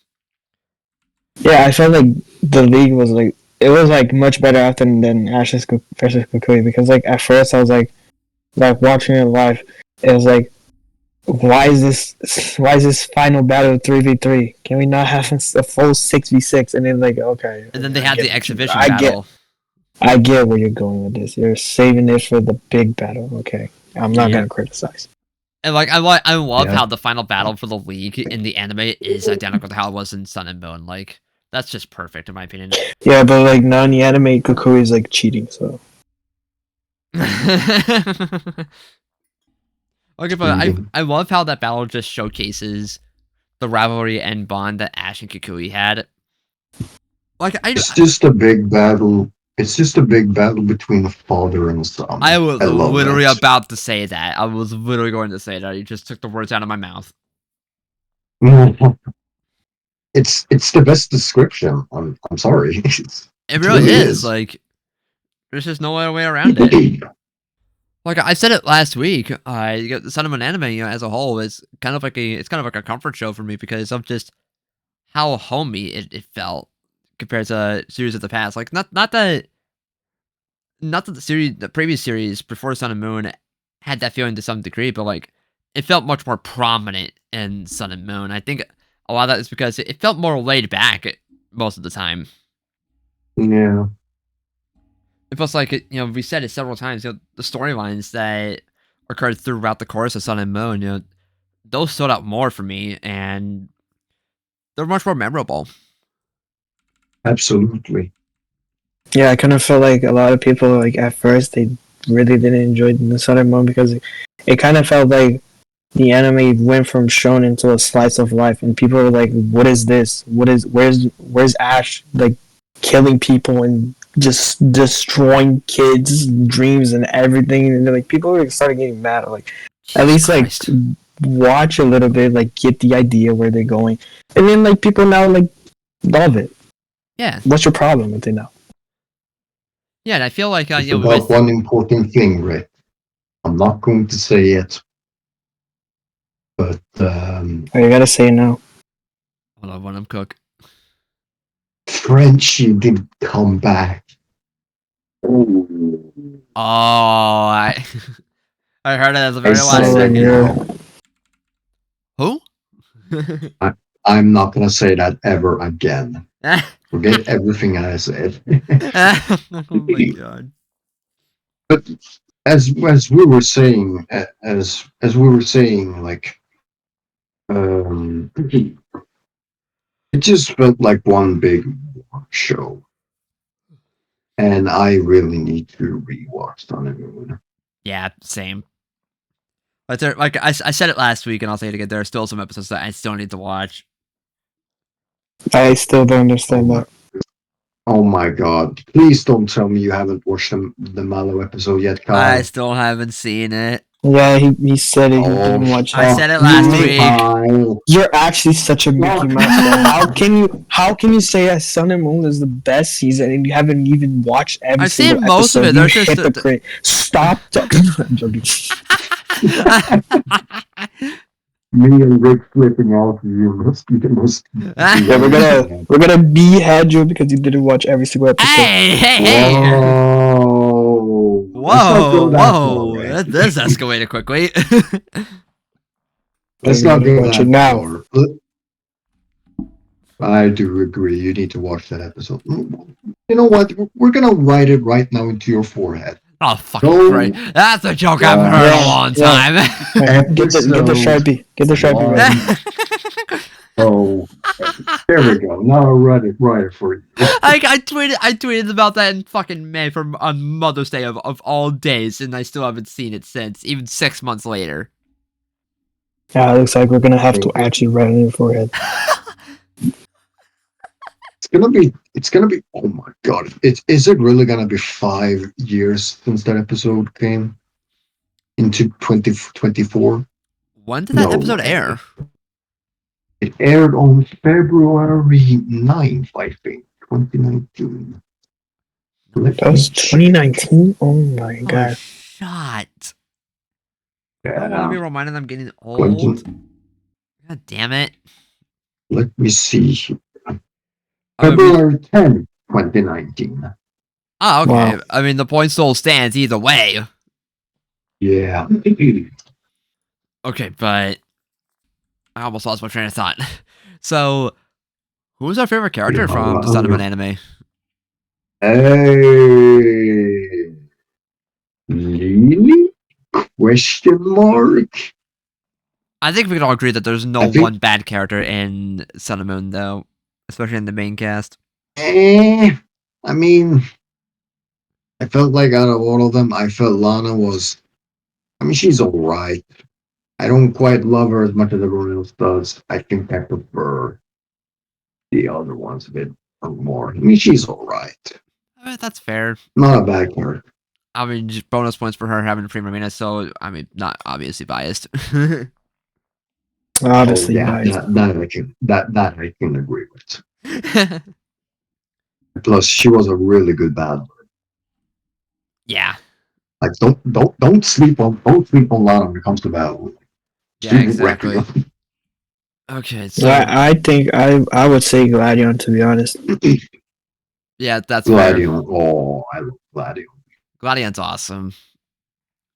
Yeah, I felt like the league was like it was like much better after than Ashes versus Kukui because like at first I was like watching it live, it was like why is this final battle 3v3? Can we not have a full 6v6? And then like okay, And then they I had get the what you exhibition I get battle. I get where you're going with this. You're saving it for the big battle. Okay, I'm not Yeah. gonna criticize. And like I love Yeah. how the final battle for the league in the anime is identical to how it was in Sun and Moon. Like that's just perfect in my opinion. Yeah, but like now in the anime, Kukui is like cheating. So Okay, but Cheating. I love how that battle just showcases the rivalry and bond that Ash and Kukui had. Like It's just a big battle. It's just a big battle between a father and I son. was I love literally that. about to say that. I was literally going to say that. You just took the words out of my mouth. It's the best description. I'm sorry. It It really really is. is. Like there's just no other way around it. Like I said it last week, the Son of an Anime, as a whole, is kind of like a comfort show for me because of just how homey it felt compared to series of the past. Like not that the previous series before Sun and Moon had that feeling to some degree, but like it felt much more prominent in Sun and Moon. I think a lot of that is because it felt more laid back most of the time. Yeah, It feels like we said it several times. The storylines that occurred throughout the course of Sun and Moon, those stood out more for me, and they're much more memorable. absolutely. yeah, I kind of felt like a lot of people like at first they really didn't enjoy the Southern Moon because it kind of felt like the anime went from shown into a slice of life, and people were like, "What is this? Where's Ash like killing people and just destroying kids' dreams and everything?" And like people were started getting mad. Like at Jesus least like Christ. watch a little bit, like get the idea where they're going, and then like people now like love it. Yeah. What's your problem with it now? Yeah, and I feel like, You forgot one important thing, Rick. I'm not going to say it, but Oh, you gotta say no. hold on, when I'm cook. Frenchie did come back. Oh, Oh, I I heard it at the I very last said Oh, it second. yeah. now. Who? I'm not gonna say that ever again. Forget everything I said. Oh my god. But as we were saying, as we were saying, like it just felt like one big show, and I really need to rewatch Sun and Moon. Yeah, same. But like I said it last week, and I'll say it again. There are still some episodes that I still need to watch. I still don't Oh understand my, that. oh my God! Please don't tell me you haven't watched the Mallow episode yet, I Kyle. still haven't seen it. Yeah, he said it. He Oh didn't watch I it. said fuck it You last you, make week. Kyle! you're actually such a Mickey Fuck Mouse fan. you! How can you say that Sun and Moon is the best season and you haven't even watched every I've single seen most of episode? it. You There's just hypocrite! Stop. I'm joking. Me and Rick flipping out. You must be the most Yeah, we're boring gonna man. we're gonna behead you because you didn't watch every single episode. hey. Whoa! Let's not Whoa, go that far, whoa. Rick. This escalated quickly. Like, Let's you not gotta go watch it that now. far. I do agree. You need to watch that episode. You know what? We're gonna write it right now into your forehead. Oh, fucking Christ. Go That's a joke I haven't heard in a Yeah, watch long yeah. time. Right, get the episode sharpie. Get the sharpie ready. one. Oh, there we go. Now I write it for you. I tweeted about that in fucking May on Mother's Day of all days, and I still haven't seen it since, even 6 months later. Yeah, it looks like we're gonna have to actually write it in your forehead. It's gonna be. Oh my god! Is it really gonna be 5 years since that episode came into 2024? When did that No episode way. air? It aired on February 9th, I think, 2019. Let That me was check. 2019. Oh my Oh, god. shot. I don't want to Yeah, be reminded I'm getting old. 20. God damn it. Let me see. February 10th, 2019. Okay. Wow. I mean, the point still stands either way. Yeah. Okay, but I almost lost my train of thought. So, who's our favorite character from the Son of an anime? Hey, Lily? Question mark? I think we can all agree that there's no I think, one bad character in Sun and Moon, though, especially in the main cast. I mean, I felt like out of all of them, I felt Lana was, I mean, she's alright. I don't quite love her as much as everyone else does. I think I prefer the other ones a bit more. I mean, she's alright. That's fair. Not a bad character. I mean, just bonus points for her having Prima Marina, so, I mean, not obviously biased. Oh Obviously, yeah, guys. that I can agree with. Plus, she was a really good bad. Yeah. Like, don't sleep on Lana when it comes to battle. She Yeah, will wreck you. exactly. Okay, so, I think I would say Gladion, to be honest. yeah, that's fair. Gladion. Oh, I love Gladion. Gladion's awesome.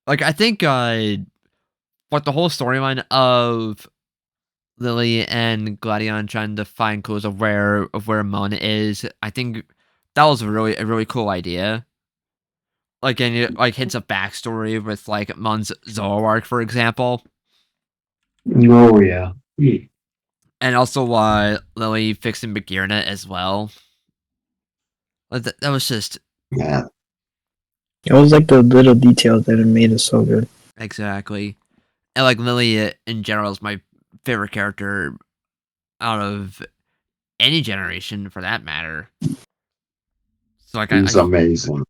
Like, I think, like, the whole storyline of Lily and Gladion trying to find clues of where Mon is, I think that was a really cool idea. Like, and it, like, hints of backstory with, like, Mon's Zoro arc, for example. Oh yeah. And also, Lily fixing Bagheera as well. Like, that was just Yeah. It was like the little details that it made it so good. exactly. And, like, Lily in general is my favorite character out of any generation, for that matter. So, like, He's amazing.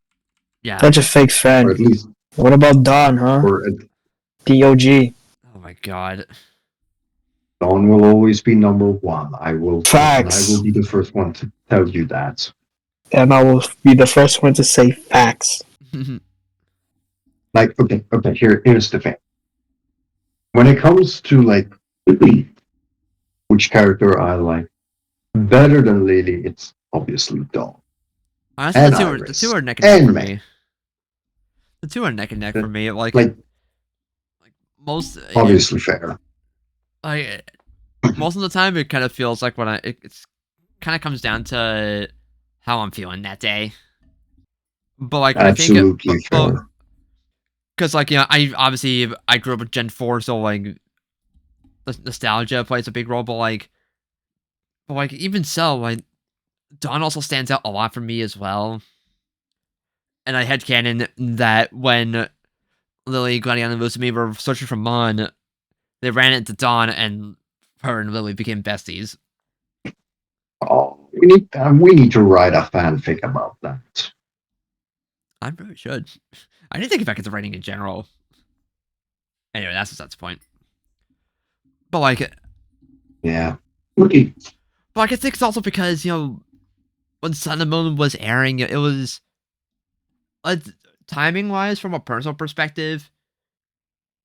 yeah. Such a fake Or fan. at least, What about Don, huh? or DOG. Oh my god. Dawn will always be number one. I will Facts. be the first one to tell you that. And I will be the first one to say facts. Like, okay, here's the thing. When it comes to like which character I like better than Lily, it's obviously Dawn Honestly, and the two Iris are neck and neck and for May. me. The two are neck and neck for me. Like, Like, most, obviously fair. like most of the time, it kind of feels like when it's kind of comes down to how I'm feeling that day. But like when I think, Absolutely fair. because like I grew up with Gen 4, so like the nostalgia plays a big role. But like even so, like Dawn also stands out a lot for me as well. And I had canon that when Lily, Gladion, and Musume were searching for Mon, they ran into Dawn, and her and Lily became besties. Oh, we need to write a fanfic about that. I really should. I need to get back into writing in general. Anyway, that's the point. But like, Yeah. Okay. but like, I think it's also because when Sun and Moon was airing, it was timing wise from a personal perspective,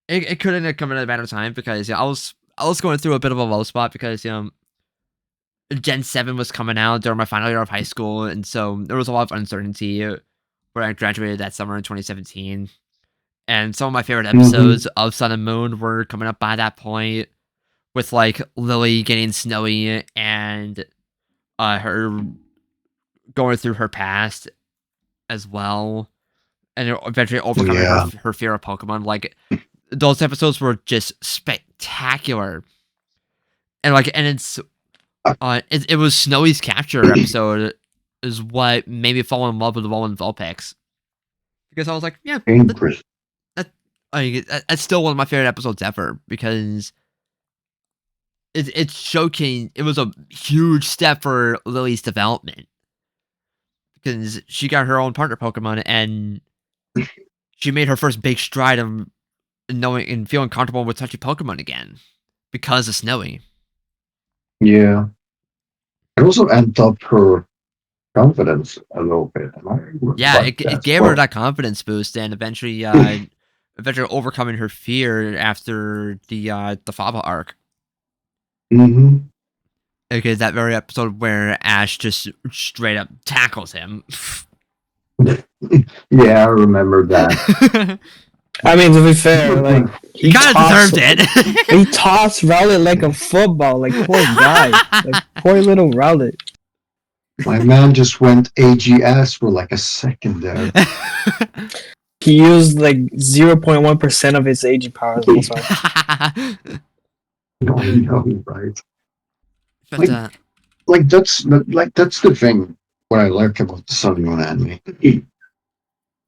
it couldn't have come at a better time because I was going through a bit of a low spot because Gen 7 was coming out during my final year of high school, and so there was a lot of uncertainty where I graduated that summer in 2017. And some of my favorite episodes of Sun and Moon were coming up by that point, with like Lily getting snowy and her going through her past as well, and eventually overcoming Yeah. her fear of Pokemon. Like those episodes were just spectacular, and it was Snowy's capture episode is what made me fall in love with Roland Vulpix, because I was like, yeah, Interesting. that's still one of my favorite episodes ever because it's showcasing. It was a huge step for Lily's development because she got her own partner Pokemon and she made her first big stride of knowing and feeling comfortable with touching Pokemon again because of Snowy. Yeah. It also amped up her confidence a little bit, and I really Yeah, like it that. gave her that confidence boost and eventually overcoming her fear after the Fava arc. Mm-hmm. Okay, that very episode where Ash just straight up tackles him. Yeah, I remember that. I mean, to be fair, like He kind of deserved it. he tossed Rowlet like a football. Like poor guy, like poor little Rowlet. My man just went AGS for like a second there. He used like 0.1% of his AG powers. Also, I know, right? but Like, that's the thing. What I like about the Sun and Moon anime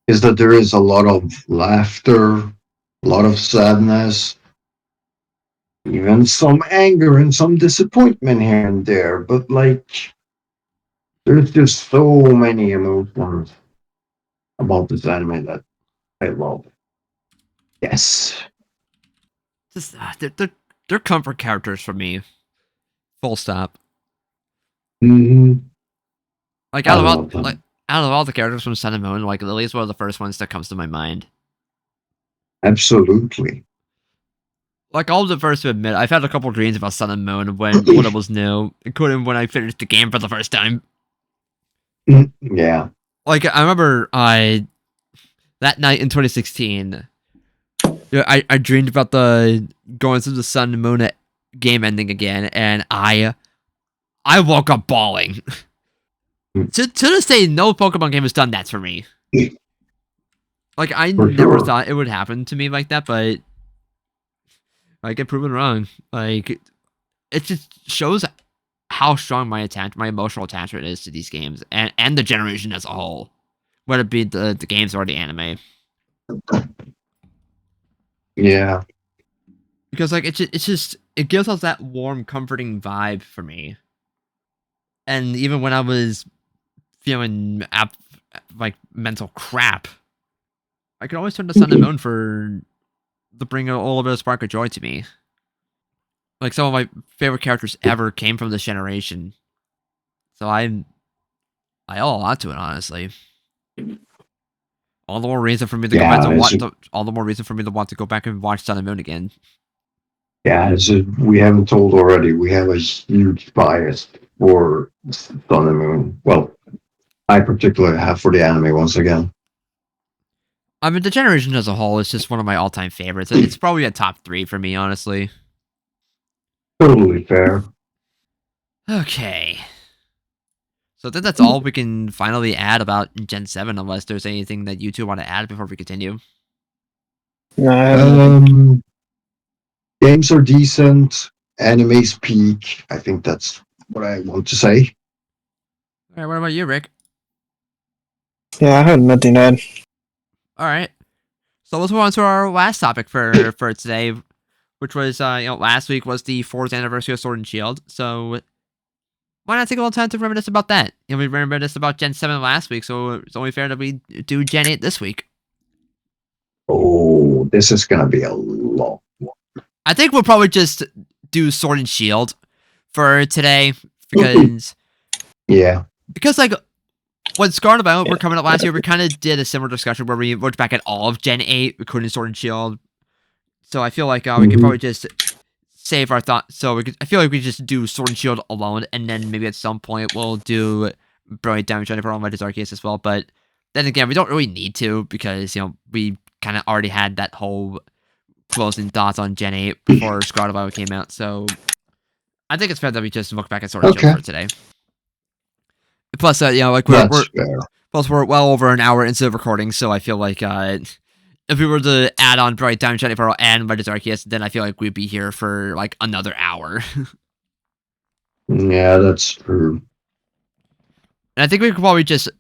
is that there is a lot of laughter, a lot of sadness, even some anger and some disappointment here and there. But like, there's just so many emotions about this anime that I love. Yes. just, they're comfort characters for me. Full stop. Hmm. Like I love them. out of all the characters from Sun and Moon, like Lily's one of the first ones that comes to my mind. Absolutely. Like I'll the first to admit, I've had a couple dreams about Sun and Moon when it was new, including when I finished the game for the first time. Yeah. Like I remember that night in 2016, I dreamed about the going through the Sun and Moon game ending again, and I woke up bawling. To this day, no Pokemon game has done that for me. Like I For never sure. thought it would happen to me like that, but I get proven wrong. Like it just shows how strong my emotional attachment is to these games and the generation as a whole, whether it be the games or the anime. Yeah. Because like it gives us that warm, comforting vibe for me. And even when I was feeling like mental crap, I could always turn to Sun and Moon to bring a little bit of spark of joy to me. Like some of my favorite characters ever came from this generation, so I owe a lot to it, honestly. All the more reason for me to go back Yeah. to watch. All the more reason for me to want to go back and watch Sun and Moon again. We haven't told already, we have a huge bias for Sun and Moon. Well, I particularly have for the anime once again. I mean, the generation as a whole is just one of my all-time favorites. It's probably a top 3 for me, honestly. Totally fair. Okay. So I think that's all we can finally add about Gen 7, unless there's anything that you two want to add before we continue. no, I have nothing. Games are decent. Anime's peak. I think that's what I want to say. All right, what about you, Rick? Yeah, I have nothing to add. All right. So let's move on to our last topic for today, which was last week was the 4th anniversary of Sword and Shield. So why not take a little time to reminisce about that? We reminisced about Gen 7 last week, so it's only fair that we do Gen 8 this week. Oh, this is gonna be a long one. I think we'll probably just do Sword and Shield for today because Yeah. like when Scarlet and Violet were coming up last year, we kind of did a similar discussion where we looked back at all of Gen 8, including Sword and Shield. So I feel like we could probably just save our thoughts. So I feel like we just do Sword and Shield alone, and then maybe at some point we'll do Brilliant Diamond Jennifer on Legends Arceus as well. But then again, we don't really need to because we kind of already had that whole closing thoughts on Gen 8 before Scarlet and Violet came out. So I think it's fair that we just look back at Sword and Shield for today. Plus, like That's fair. plus we're well over an hour into the recording, so I feel like if we were to add on Bright Diamond Shining Pearl and Legends Arceus, then I feel like we'd be here for like another hour. Yeah, that's true. And I think we could probably just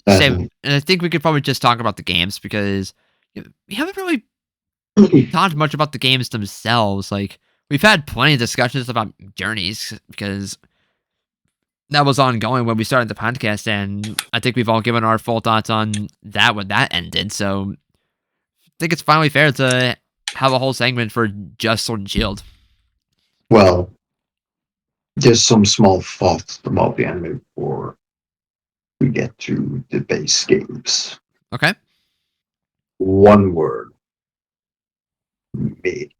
talk about the games because we haven't really talked much about the games themselves. Like we've had plenty of discussions about journeys because that was ongoing when we started the podcast, and I think we've all given our full thoughts on that when that ended. So I think it's finally fair to have a whole segment for just Sword and Shield. Well, just some small thoughts about the anime before we get to the base games. Okay. One word. Mid.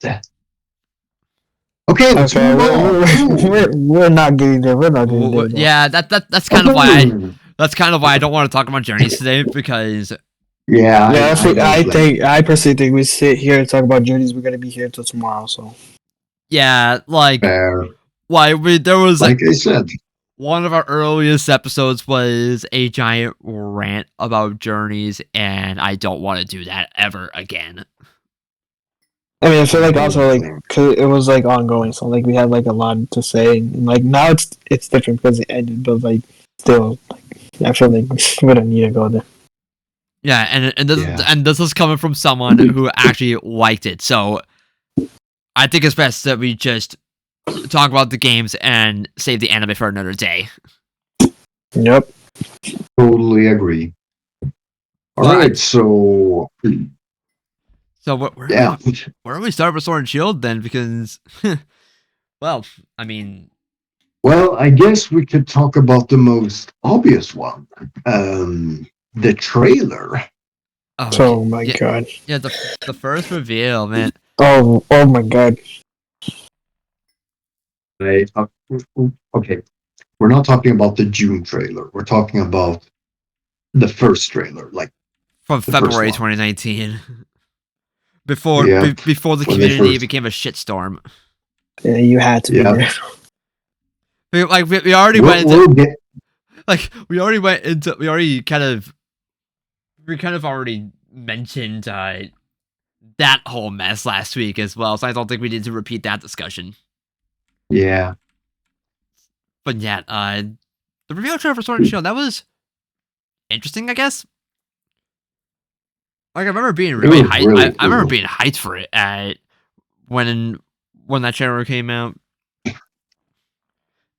Okay, let's Okay, move on. we're not getting there. We're not getting there. Though. Yeah, that's kind of why I don't want to talk about journeys today because Yeah, Yeah, I don't blame you. I personally think we sit here and talk about journeys. We're gonna be here till tomorrow. So yeah, like Fair. there was Like I said, one of our earliest episodes was a giant rant about journeys, and I don't want to do that ever again. I mean, I feel I like also don't like blame 'cause it was like ongoing. So like we had like a lot to say. And, like now it's different because it ended, but like still, like I feel like we don't need to go there. Yeah, Yeah. and this is coming from someone who actually liked it, so I think it's best that we just talk about the games and save the anime for another day. Yep. Totally agree. All So, right, so yeah. where do we start with Sword and Shield then? Because, well, I mean, Well, I guess we could talk about the most obvious one. The trailer. oh Oh my yeah, god. yeah, the first reveal, man. Oh my god. I, okay, we're not talking about the June trailer. We're talking about the first trailer, like From the first February one. 2019, Yep. before the When they community first. became a shitstorm. Yeah, you had to be Yeah. there. We already We'll, went into we'll get. we kind of already mentioned that whole mess last week as well, so I don't think we need to repeat that discussion. Yeah. But yeah, the reveal trailer for Sword and Shield, that was interesting, I guess. Like I remember being It really was hyped. really I remember cool. being hyped for it when when that trailer came out,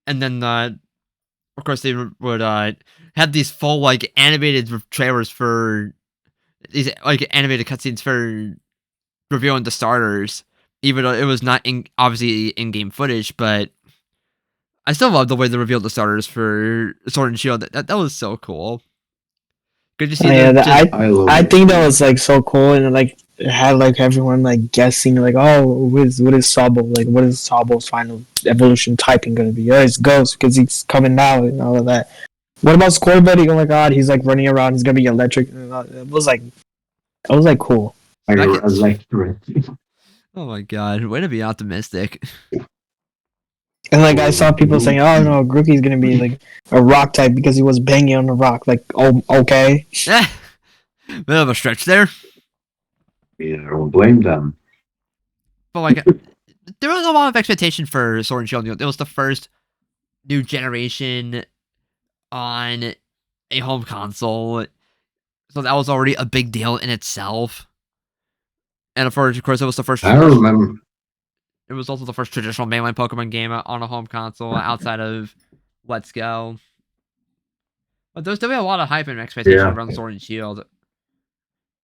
and then of course they would have these full like animated trailers for these like animated cutscenes for revealing the starters, even though it was not obviously in-game footage, but I still love the way they revealed the starters for Sword and Shield. That was so cool. Good to see Oh, yeah, them just I love I it think that too. was like so cool, and like it had like everyone like guessing like, oh, what is Sabo, like what is Sabo's final evolution typing gonna be? Oh, it's Ghost because he's coming now and all of that. What about Square Buddy? Oh my god, he's like running around. He's gonna be electric. It was like cool. Spec- Electric. Oh my god, way to be optimistic. And like I saw people saying, oh no, Grookey's gonna be like a rock type because he was banging on the rock. Like, oh okay. Eh, bit of a stretch there. Yeah, I don't blame them. But like there was a lot of expectation for Sword and Shield. It was the first new generation on a home console. So that was already a big deal in itself. And of course, it was the first I remember. it was also the first traditional mainline Pokemon game on a home console outside of Let's Go. But there's definitely a lot of hype and expectation Yeah. around Sword and Shield.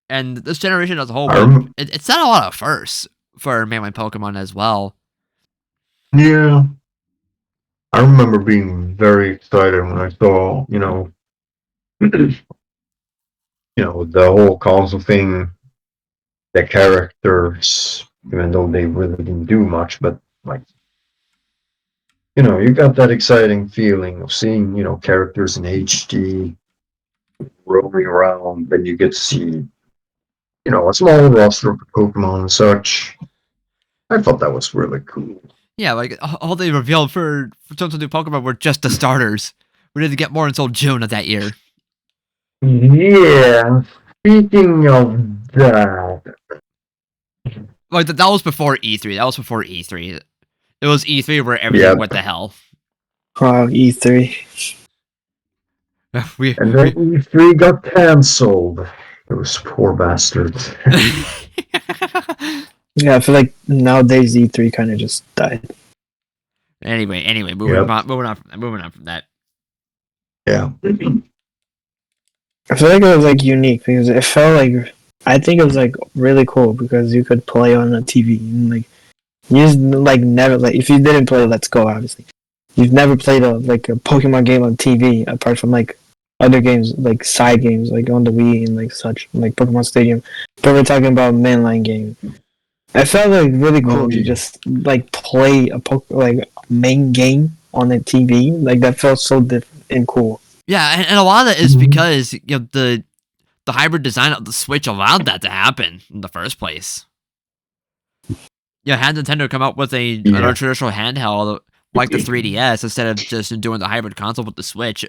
And this generation as a whole, I rem- it set a lot of firsts for mainline Pokemon as well. yeah. I remember being very excited when I saw, the whole console thing, the characters, even though they really didn't do much, but like, you got that exciting feeling of seeing, characters in HD roaming around, and you get to see, a small roster of Pokemon and such. I thought that was really cool. Yeah, like all they revealed for tons of new Pokemon were just the starters. We didn't get more until June of that year. Yeah. Speaking of that, Like that was before E3. That was before E3. It was E3 where everything yeah, went to hell. Oh, E3. we and then E3 got cancelled. Those poor bastards. Yeah, I feel like nowadays E3 kind of just died. anyway, Yep. moving on from that. Yeah. I feel like it was like unique because it felt like I think it was like really cool because you could play on a TV and like you just like never like if you didn't play Let's Go obviously you've never played a Pokemon game on TV apart from like other games like side games like on the Wii and like such like Pokemon Stadium. But we're talking about mainline game I felt like really Oh cool to yeah. just like play a like main game on the TV. Like that felt so different and cool. Yeah, and a lot of that is Mhm. because the hybrid design of the Switch allowed that to happen in the first place. Yeah, had Nintendo come out with a Yeah, another traditional handheld like the 3DS instead of just doing the hybrid console with the Switch,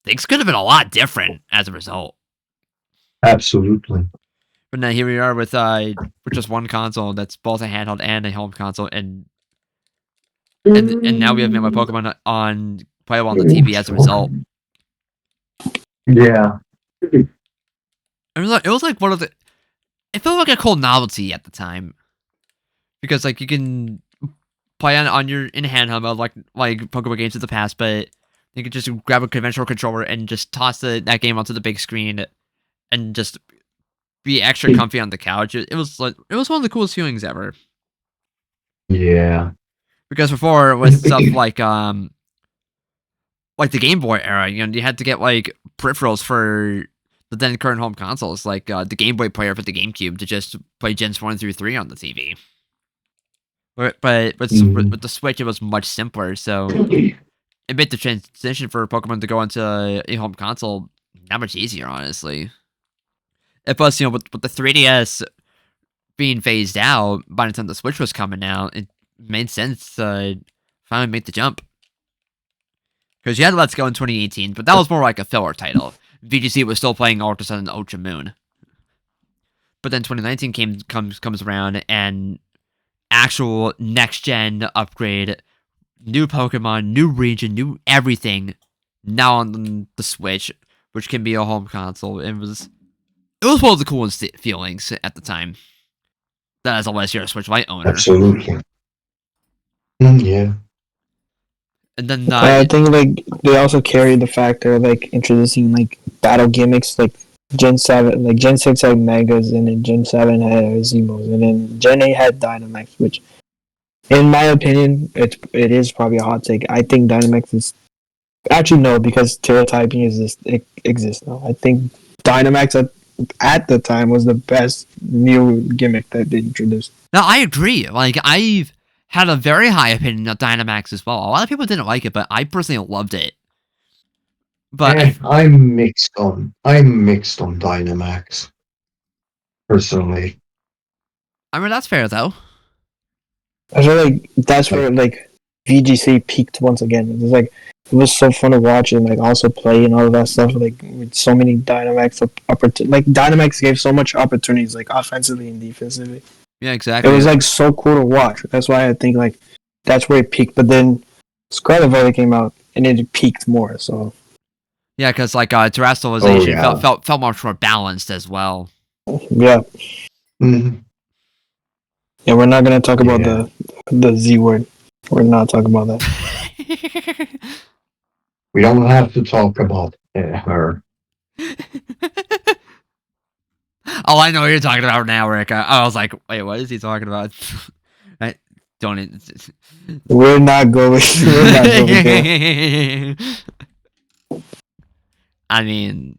things could have been a lot different as a result. absolutely. But now here we are with just one console that's both a handheld and a home console, and now we have my Pokemon on playable on the TV as a result. Yeah. It was like one of the. It felt like a cool novelty at the time because like you can play on your in handheld mode like Pokemon games of the past, but you could just grab a conventional controller and just toss that game onto the big screen and just be extra comfy on the couch. It was one of the coolest feelings ever. Yeah. Because before with stuff like the Game Boy era, you had to get like peripherals for the then current home consoles, like the Game Boy player for the GameCube to just play Gens 1 through 3 on the TV. But Mhm. with the Switch, it was much simpler, so it made the transition for Pokemon to go into a home console that much easier, honestly. And plus, with the 3DS being phased out by the time the Switch was coming out, it made sense to finally make the jump. Because you had Let's Go in 2018, but that was more like a filler title. VGC was still playing Ultra Sun and Ultra Moon. But then 2019 comes around and actual next gen upgrade, new Pokemon, new region, new everything. Now on the Switch, which can be a home console. It was one of the coolest feelings at the time. That as a last year Switch Lite owner. Absolutely. Yeah. And then I think like they also carry the factor of like introducing like battle gimmicks like Gen 7, like Gen 6 had Megas, and then Gen 7 had Zemos, and then Gen 8 had Dynamax, which in my opinion it is probably a hot take. I think Dynamax is actually no, because stereotyping exists now. I think Dynamax at the time was the best new gimmick that they introduced. now I agree. Like I've had a very high opinion of Dynamax as well. A lot of people didn't like it, but I personally loved it. But I'm mixed on Dynamax personally. I mean that's fair though. I feel like that's Like, where like VGC peaked once again. It was like it was so fun to watch and like also play and all of that stuff. Like with so many Dynamax like Dynamax gave so much opportunities like offensively and defensively. Yeah, It was exactly. like so cool to watch. That's why I think like that's where it peaked. But then Scarlet Valley came out and it peaked more. So Yeah, because like oh terrestrialization felt yeah. felt felt much more balanced as well. yeah, Mhm. yeah, we're not gonna talk about Yeah. the Z word. We're not talking about that. We don't have to talk about her. Oh, I know what you're talking about now, Rick. I was like, wait, what is he talking about? I don't. We're not going. We're not going there. I mean,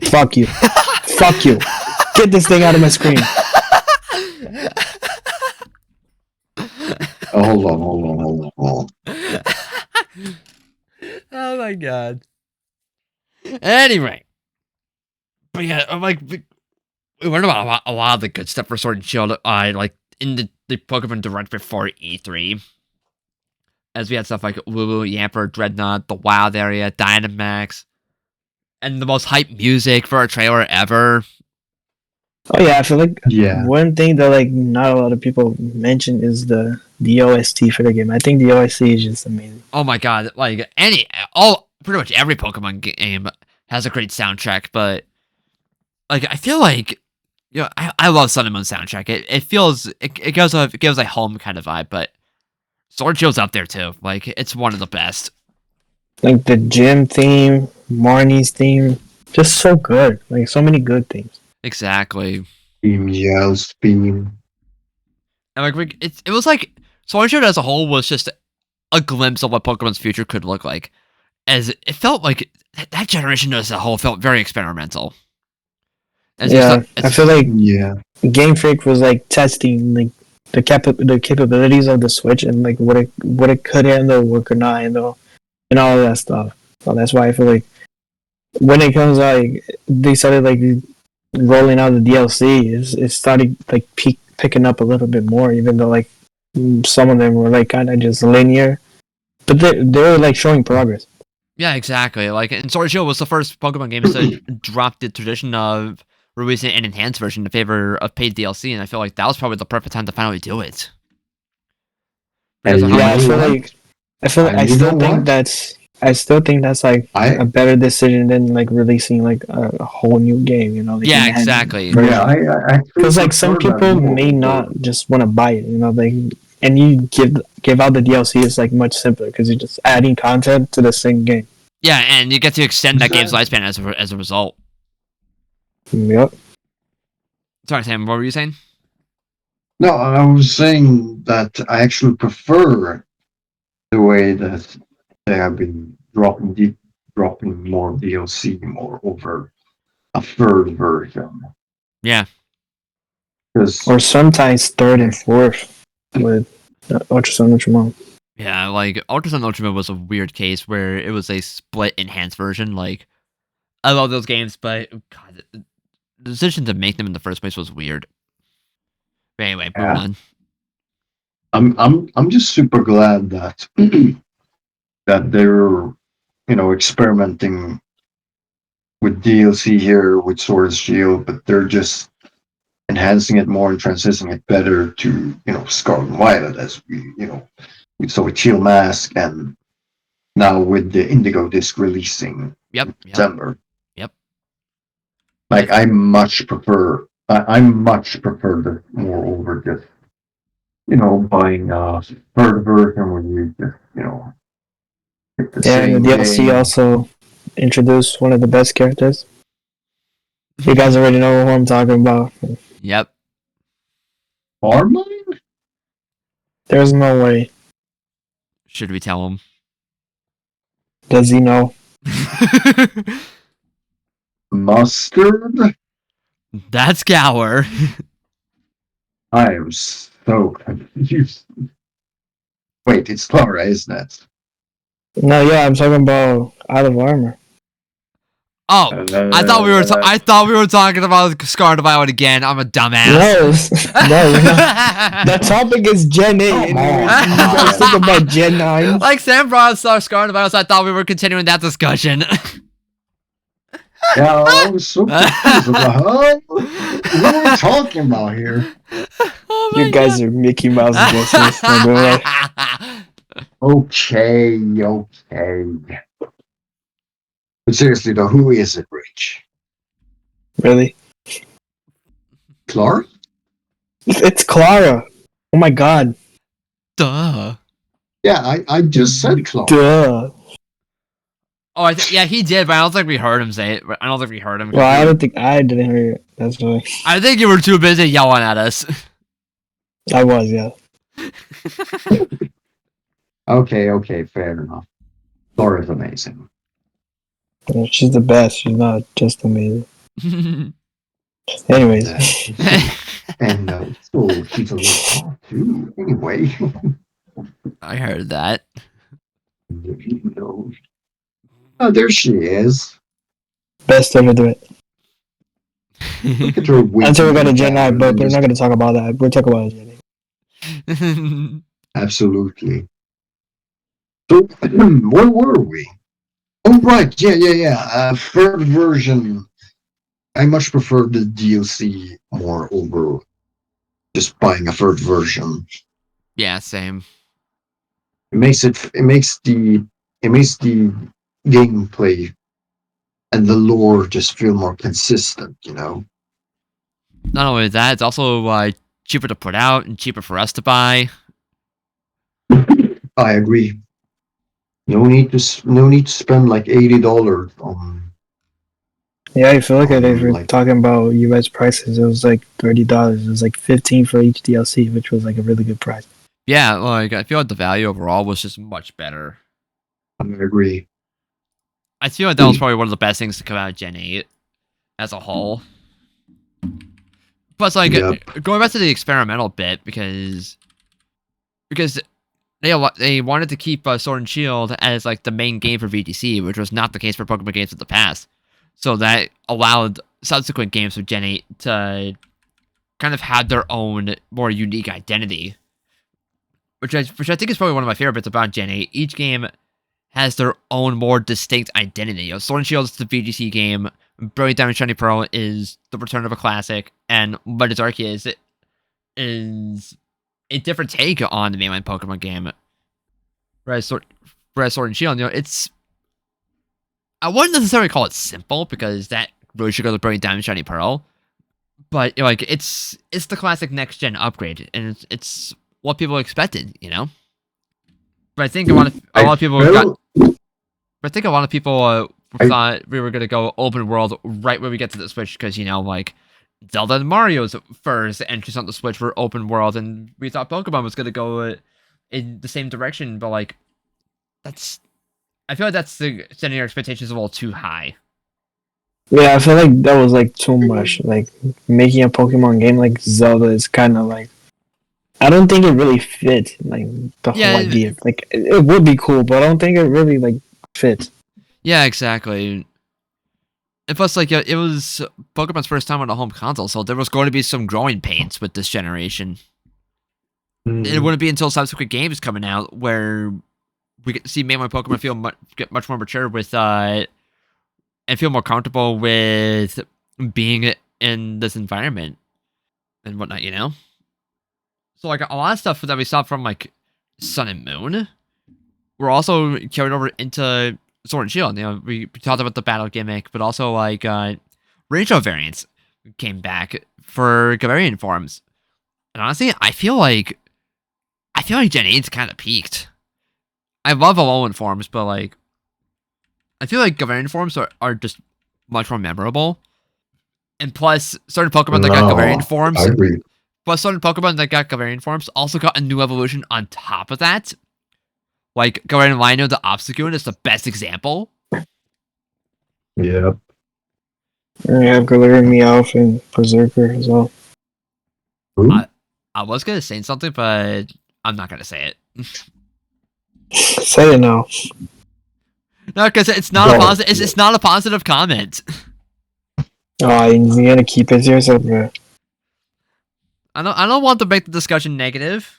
Fuck you. Fuck you. Get this thing out of my screen. Oh, hold on. Oh my god. Anyway, but yeah, I'm like we learned about a lot of the good stuff for Sword and Shield. Like in the Pokemon Direct before E3, as we had stuff like Lulu, Yamper, Dreadnought, the Wild Area, Dynamax, and the most hype music for a trailer ever. Oh yeah, I feel like Yeah. one thing that like not a lot of people mention is the OST for the game. I think the OST is just amazing. Oh my god, like pretty much every Pokemon game has a great soundtrack, but like I feel like I love Sun and Moon soundtrack. It feels it gives a home kind of vibe, but Sword and Shield's up there too. Like it's one of the best. Like the gym theme, Marnie's theme, just so good. Like so many good things. Exactly. Beam yells, beam. And like it was like Sword and Shield as a whole was just a glimpse of what Pokemon's future could look like. As it felt like that generation as a whole felt very experimental. It's just Yeah, I feel like Yeah. Game Freak was like testing like the capabilities of the Switch and like what it could handle, what could not handle, and all of that stuff. So that's why I feel like when it comes out, like, they started like rolling out the DLC, it started like picking up a little bit more, even though like some of them were like kind of just linear, but they were like showing progress. yeah, exactly. Like, and Sword and Shield was the first Pokemon game to drop the tradition of releasing an enhanced version in favor of paid DLC, and I feel like that was probably the perfect time to finally do it because And of you how Yeah, know much. what? And I you know still think what? that's like I a better decision than like releasing like a whole new game, you know, like an Yeah, enhanced exactly. yeah, version. I actually Because like some prefer that people more may not over. just want to buy it, you know, like and you give out the DLC is like much simpler because you're just adding content to the same game. Yeah, and you get to extend that game's Exactly. lifespan as a result. Yep. Sorry, Sam. What were you saying? No, I was saying that I actually prefer the way that they have been dropping more DLC more over a third version. Yeah. Because Or sometimes third and fourth with Ultra Sun Ultra Moon. Yeah, like Ultra Sun Ultra Moon was a weird case where it was a split enhanced version. Like, I love those games, but God, the decision to make them in the first place was weird. But anyway, moving yeah, on. I'm just super glad that that they're experimenting with DLC here with Sword and Shield, but they're just enhancing it more and transitioning it better to Scarlet and Violet as we saw with Chill Mask and now with the Indigo disc releasing Yep, in yep, September. yep. I Like I much prefer the more over just buying a third version when you just get the Yeah, and the same DLC game. also introduced one of the best characters. You guys already know who I'm talking about. Yep. Carmine? There's no way. Should we tell him? Does he know? Mustard? That's Gower. I am so confused. Wait, it's Clara, isn't it? No, yeah, I'm talking about Out of Armor. Oh, Uh, I thought we were talking about Scarlet Violet again. I'm a dumbass. No, no, we're not. The topic is Gen 8, Come and on, you guys think Kyle. about Gen 9. Like Sam brought up Scarlet Violet, so I thought we were continuing that discussion. Yeah, I was so confused. What the hell? What are we talking about here? Oh You my guys are Mickey Mouse guesses, by the way. god. Okay, okay. But seriously though, who is it, Rich? Really? Clara? It's Clara. Oh my god. Duh. Yeah, I just said Clara. Duh. Oh, yeah, he did, but I don't think we heard him say it. I don't think we heard him Well, because I don't think I didn't hear it. That's why. I think you were too busy yelling at us. I was, yeah. Okay, fair enough. Clara's amazing. She's the best. She's not just amazing. And Anyways. so she's a little hot too. Anyway, I heard that. you know. Oh, there she is. Best ever do it. Look at her Until we winking got to to the Gen 9, camera but and we're not just going to talk about that. We'll talk about Gen 8. absolutely. So where were we? Oh right, yeah. Third version. I much prefer the DLC more over just buying a third version. Yeah, same. It makes the gameplay and the lore just feel more consistent. Not only that, it's also cheaper to put out and cheaper for us to buy. I agree. No need to spend like $80 on Yeah, if you look at it, if on we're like talking about US prices, it was like $30. It was like 15 for each DLC, which was like a really good price. Yeah, like I feel like the value overall was just much better. I agree. I feel like that was probably one of the best things to come out of Gen 8 as a whole. Plus, like, Yep. going back to the experimental bit, because they wanted to keep Sword and Shield as like the main game for VGC, which was not the case for Pokemon games of the past. So that allowed subsequent games of Gen 8 to kind of have their own more unique identity, which I think is probably one of my favorite bits about Gen 8. Each game has their own more distinct identity. You know, Sword and Shield is the VGC game. Brilliant Diamond Shiny Pearl is the return of a classic, and Light is Arceus is a different take on the mainline Pokemon game. Whereas Sword and Shield, I wouldn't necessarily call it simple because that really should go to Brilliant Diamond Shiny Pearl. But like it's the classic next gen upgrade, and it's what people expected, you know. But I think a lot of people thought we were gonna go open world right when we get to the Switch because like Zelda and Mario's first entries on the Switch were open world, and we thought Pokemon was gonna go in the same direction. But like I feel like that's setting your expectations a little too high. Yeah, I feel like that was like too much. Like making a Pokemon game like Zelda is kind of like I don't think it really fit like the whole idea. Like it would be cool, but I don't think it really like fits. Yeah, exactly. And plus, like it was Pokemon's first time on a home console, so there was going to be some growing pains with this generation. It wouldn't be until subsequent games coming out where we get to see mainline Pokemon get much more mature with and feel more comfortable with being in this environment and whatnot, you know? So like a lot of stuff that we saw from like Sun and Moon were also carried over into Sword and Shield. You know, we talked about the battle gimmick, but also like rainbow variants came back for Galarian forms. And honestly, I feel like Gen 8's kind of peaked. I love Alolan forms, but like I feel like Galarian forms are just much more memorable. And plus, certain Pokemon that got Galarian forms, also got a new evolution on top of that. Like Galarian Lino, the Obstagoon is the best example. Yep. And you have Galarian Meowth and Berserker as well. I was gonna say something, but I'm not gonna say it. Say it now. No, because it's not a positive. It's not a positive comment. Oh, you're gonna keep it to yourself, bro. I don't want to make the discussion negative.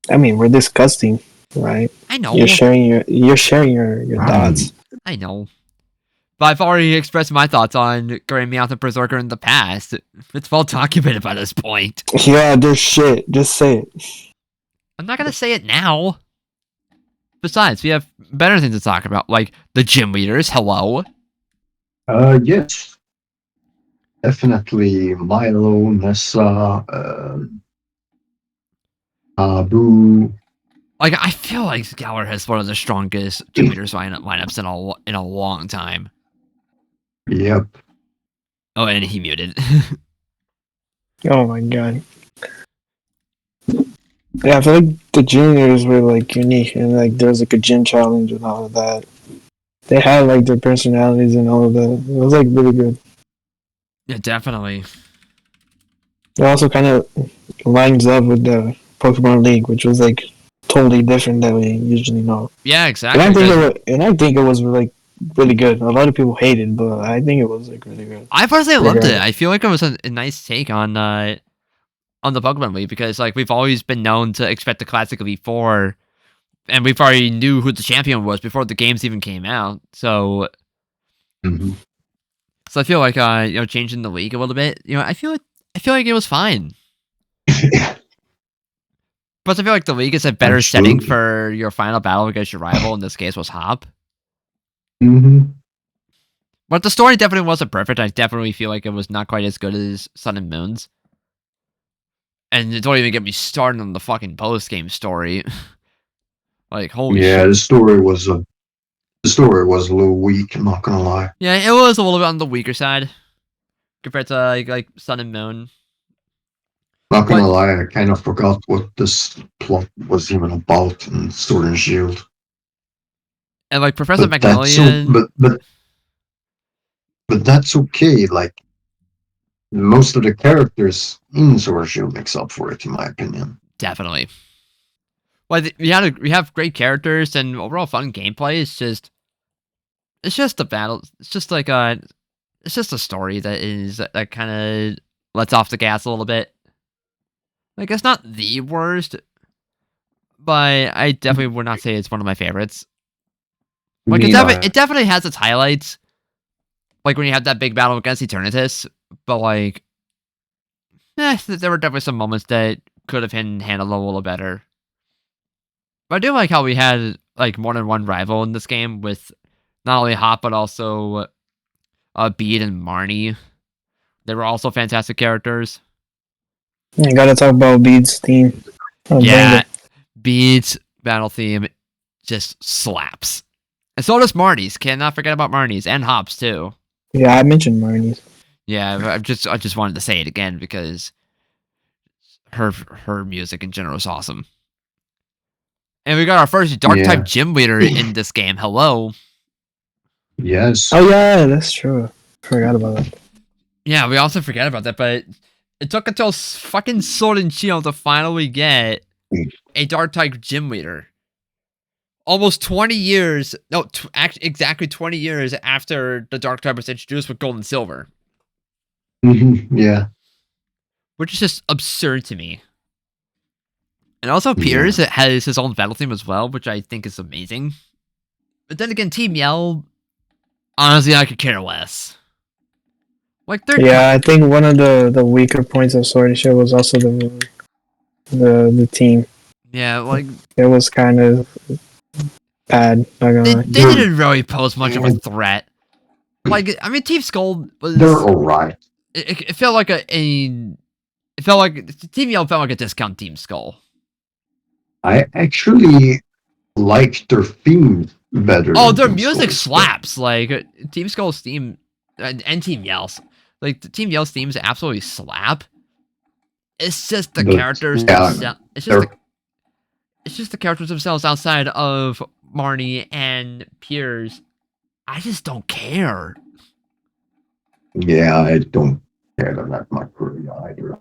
I mean, we're discussing, right? I know. You're sharing your thoughts. I know. But I've already expressed my thoughts on Galarian Meowth and Berserker in the past. It's well documented by this point. Yeah, there's shit. Just say it. I'm not gonna say it now. Besides, we have better things to talk about, like the gym leaders. Hello. Yes. Definitely Milo, Nessa, Abu. Like, I feel like Galar has one of the strongest gym leaders lineups in a long time. Yep. Oh, and he muted. Oh my god. Yeah, I feel like the juniors were like unique, and like there was like a gym challenge and all of that. They had like their personalities and all of that. It was like really good. Yeah, definitely. It also kind of lines up with the Pokemon League, which was like totally different than we usually know. Yeah, exactly. And I think it was like really good. A lot of people hated, but I think it was like really good. I personally loved it. I feel like it was a nice take on the Pokemon League because like we've always been known to expect the Classic Elite Four, and we've already knew who the champion was before the games even came out. So, so I feel like changing the league a little bit. I feel like it was fine. Plus, I feel like the league is a better setting for your final battle against your rival. In this case, was Hop. But the story definitely wasn't perfect. I definitely feel like it was not quite as good as Sun and Moon's. And don't even get me started on the fucking post-game story. Like, holy shit. Yeah, the story was a little weak, I'm not gonna lie. Yeah, it was a little bit on the weaker side. Compared to, like Sun and Moon. Not gonna lie, I kind of forgot what this plot was even about in Sword and Shield. And, like, Professor Magnolia... But that's okay, like... most of the characters in Sword and Shield makes up for it, in my opinion. Definitely. Well, we have great characters and overall fun gameplay. It's just a battle. It's just like it's just a story that kind of lets off the gas a little bit. Like it's not the worst, but I definitely would not say it's one of my favorites. Like Me it definitely has its highlights. Like when you have that big battle against Eternatus, but like, there were definitely some moments that could have been handled a little better. But I do like how we had like more than one rival in this game with not only Hop but also Bede and Marnie. They were also fantastic characters. I gotta talk about Bede's team. Yeah, Bede's battle theme just slaps. And so does Marnie's. Cannot forget about Marnie's and Hop's too. Yeah, I mentioned Marnie's. Yeah, I just wanted to say it again because her music in general is awesome. And we got our first dark type gym leader in this game. Hello. Yes. Oh yeah, that's true. Forgot about that. Yeah, we also forget about that, but it took until fucking Sword and Shield to finally get a dark type gym leader. Almost 20 years, no, exactly 20 years after the dark type was introduced with Gold and Silver. Yeah. Which is just absurd to me. And also Piers has his own battle theme as well, which I think is amazing. But then again, Team Yell, honestly, I could care less. Like I think one of the weaker points of Sword and Shield was also the team. Yeah, like it was kind of bad. They didn't really pose much of a threat. Like, I mean, Team Skull was. They're alright. It felt like it felt like Team Yell felt like a discount Team Skull. I actually like their theme better. Oh, their music slaps. Like Team Skull's theme and Team Yell's. Like the Team Yell's themes absolutely slap. It's just the characters themselves. It's just the characters themselves outside of Marnie and Piers. I just don't care. Yeah, I don't care that much really either.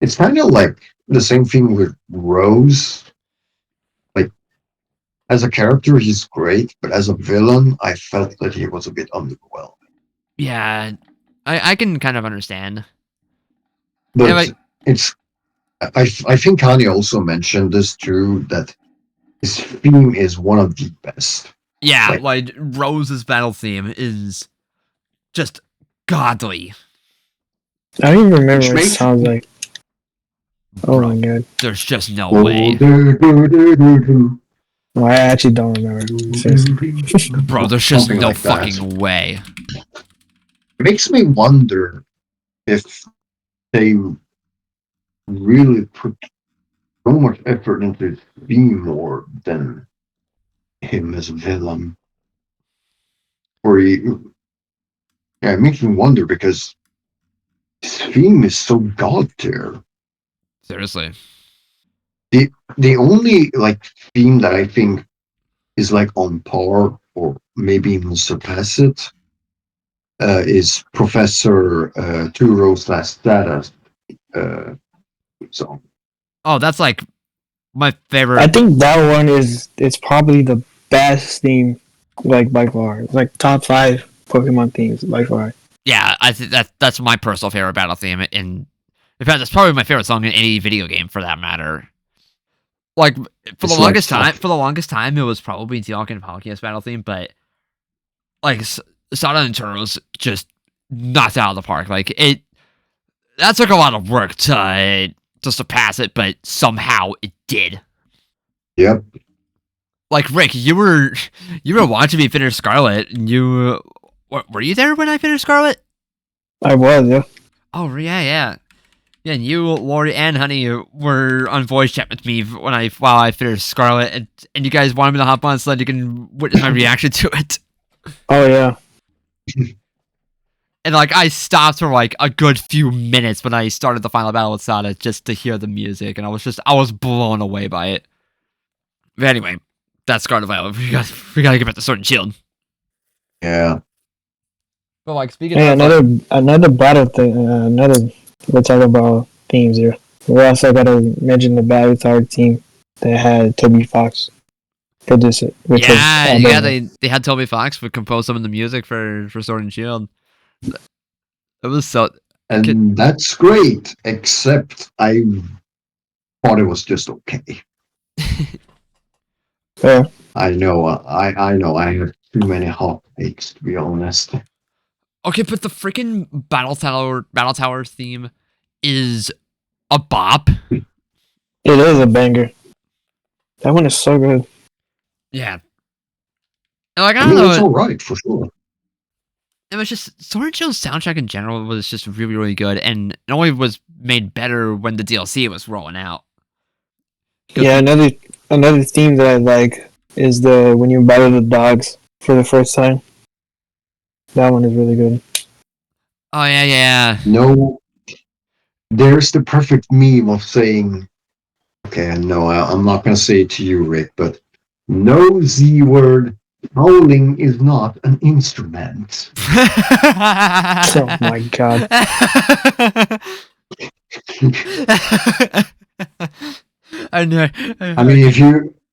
It's kind of like the same thing with Rose. Like, as a character, he's great, but as a villain, I felt that he was a bit underwhelming. Yeah, I can kind of understand. But yeah, it's... I think Kanye also mentioned this too, that his theme is one of the best. Yeah, like Rose's battle theme is just godly. I don't even remember what it sounds like. Oh my god. There's just no way. Well, I actually don't remember. Bro, there's just no fucking way. It makes me wonder if they really put so much effort into being more than him as a villain. Or it makes me wonder because his theme is so god tier. Seriously. The only like theme that I think is like on par or maybe even surpass it is Professor Turo's Last Status song. Oh, that's like my favorite. I think that one it's probably the best theme, like by far. It's like top 5 Pokemon themes by far. Yeah, I think that's my personal favorite battle theme. In fact, it's probably my favorite song in any video game for that matter. Like for the longest time, it was probably Dialga and Palkia's battle theme, but like Sada and Turo's just knocked out of the park. Like that took a lot of work to surpass it, but somehow it did. Yep. Like Rick, you were watching me finish Scarlet, and were you there when I finished Scarlet? I was, yeah. Oh yeah. Yeah, and you, Lori, and Honey were on voice chat with me while I finished Scarlet, and you guys wanted me to hop on so that you can witness my reaction to it. Oh yeah. And like I stopped for like a good few minutes when I started the final battle with Sada just to hear the music, and I was blown away by it. But anyway, that's Scarlet Violet. We gotta get back to Sword and Shield. Yeah. But like speaking Hey, of another battle thing. We're talking about themes here. We also gotta mention the Battle Tower team that had Toby Fox produce it, which was yeah, amazing. they had Toby Fox would compose some of the music for Sword and Shield. It was so. And that's great, except I thought it was just okay. Yeah, I know I have too many hot takes, to be honest. Okay, but the freaking Battle Tower theme is a bop. it is a banger. That one is so good. Yeah. And like I I don't mean, it's know, all right for sure. it was just Sword and Shield's soundtrack in general was just really, really good, and it only was made better when the DLC was rolling out. Because Yeah, another theme that I like is the when you battle the dogs for the first time. That one is really good. oh yeah. No, there's the perfect meme of saying, okay, no, I'm not going to say it to you, Rick, but no Z word. Howling is not an instrument. Oh my god. I know. I mean,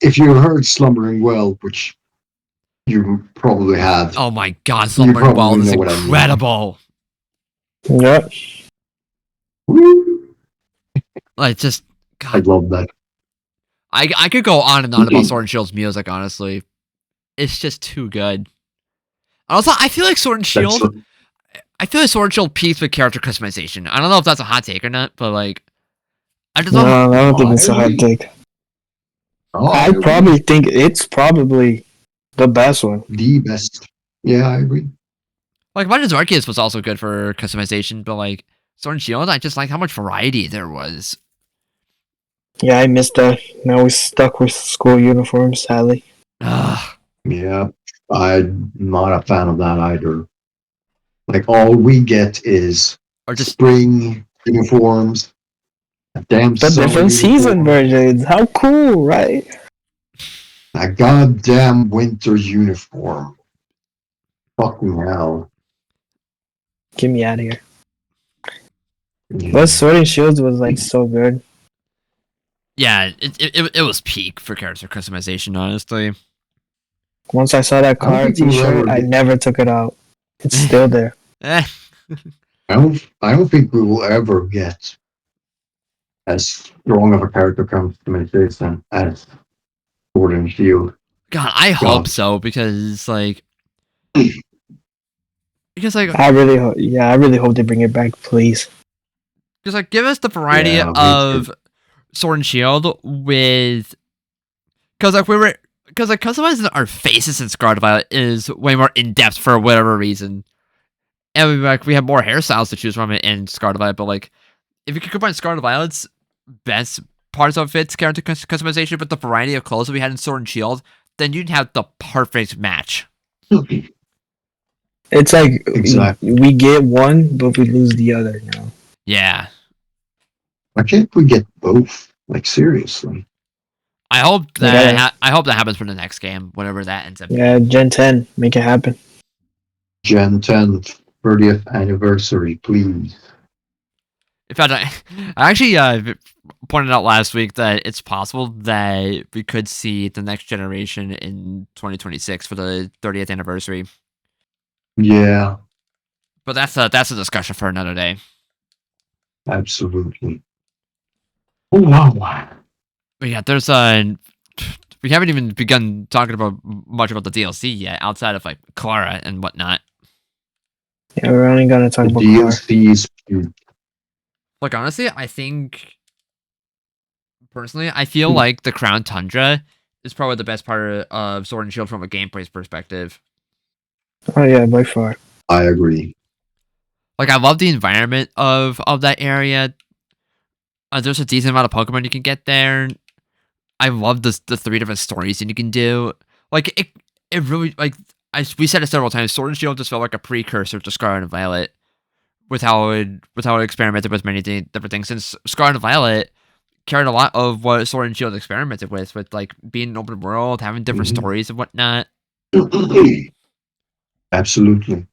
if you heard Slumbering Well, which you probably have, Oh my god, you Slumbering probably Wild is know what I mean. incredible. Yep. Woo! Like just I God, love that. I could go on and on about Sword and Shield's music. Honestly, it's just too good. Also, I feel like Sword and That's Shield. I feel like Sword and Shield peaks with character customization. I don't know if that's a hot take or not, but like, I just love. No, I don't no, think I it's a hot agree. take. Oh, I I agree. probably think it's probably the best one. The best. Yeah, I agree. Like, Legends Arceus was also good for customization, but like Sword and Shield, I just like how much variety there was. Yeah, I missed that. Now we're stuck with school uniforms, sadly. Ugh. Yeah, I'm not a fan of that either. Like, all we get is Or just spring uniforms, a damn The summer different season uniform, versions. How cool, right? a goddamn winter uniform. Fucking hell. Get me out of here. But Yeah. Sword and Shields was like so good. yeah, it was peak for character customization, honestly. Once I saw that I don't car think we'll T-shirt, ever I get. never took it out. It's still there. Eh. I don't think we will ever get as strong of a character customization as Sword and Shield. God, I hope God. so because I really hope they bring it back, please. give us the variety Yeah, me too. of Sword and Shield with because like we were because like customizing our faces in Scarlet Violet is way more in depth for whatever reason, and we have more hairstyles to choose from in Scarlet Violet. But like if you could combine Scarlet Violet's best parts of its character customization with the variety of clothes that we had in Sword and Shield, then you'd have the perfect match. It's like Exactly. we get one, but we lose the other. You know? Yeah, Why can't we get both? Like, seriously. They gotta, I hope that happens for the next game, whatever that ends up yeah, being. Gen 10, make it happen. Gen 10th 30th anniversary, please. In fact, I actually pointed out last week that it's possible that we could see the next generation in 2026 for the 30th anniversary. Yeah, But that's a discussion for another day. absolutely. Oh, wow. But yeah, there's we haven't even begun talking about much about the DLC yet, outside of like Clara and whatnot. Yeah, we're only gonna talk The about Car. DLC is huge. Like honestly, I think personally, I feel like the Crown Tundra is probably the best part of Sword and Shield from a gameplay perspective. Oh yeah, by far. I agree. Like I love the environment of that area. There's a decent amount of Pokemon you can get there. I love the three different stories that you can do. Like it really like we said it several times. Sword and Shield just felt like a precursor to Scarlet and Violet with how it experimented with many different things. Since Scarlet and Violet carried a lot of what Sword and Shield experimented with like being an open world, having different Mhm. stories and whatnot. Absolutely.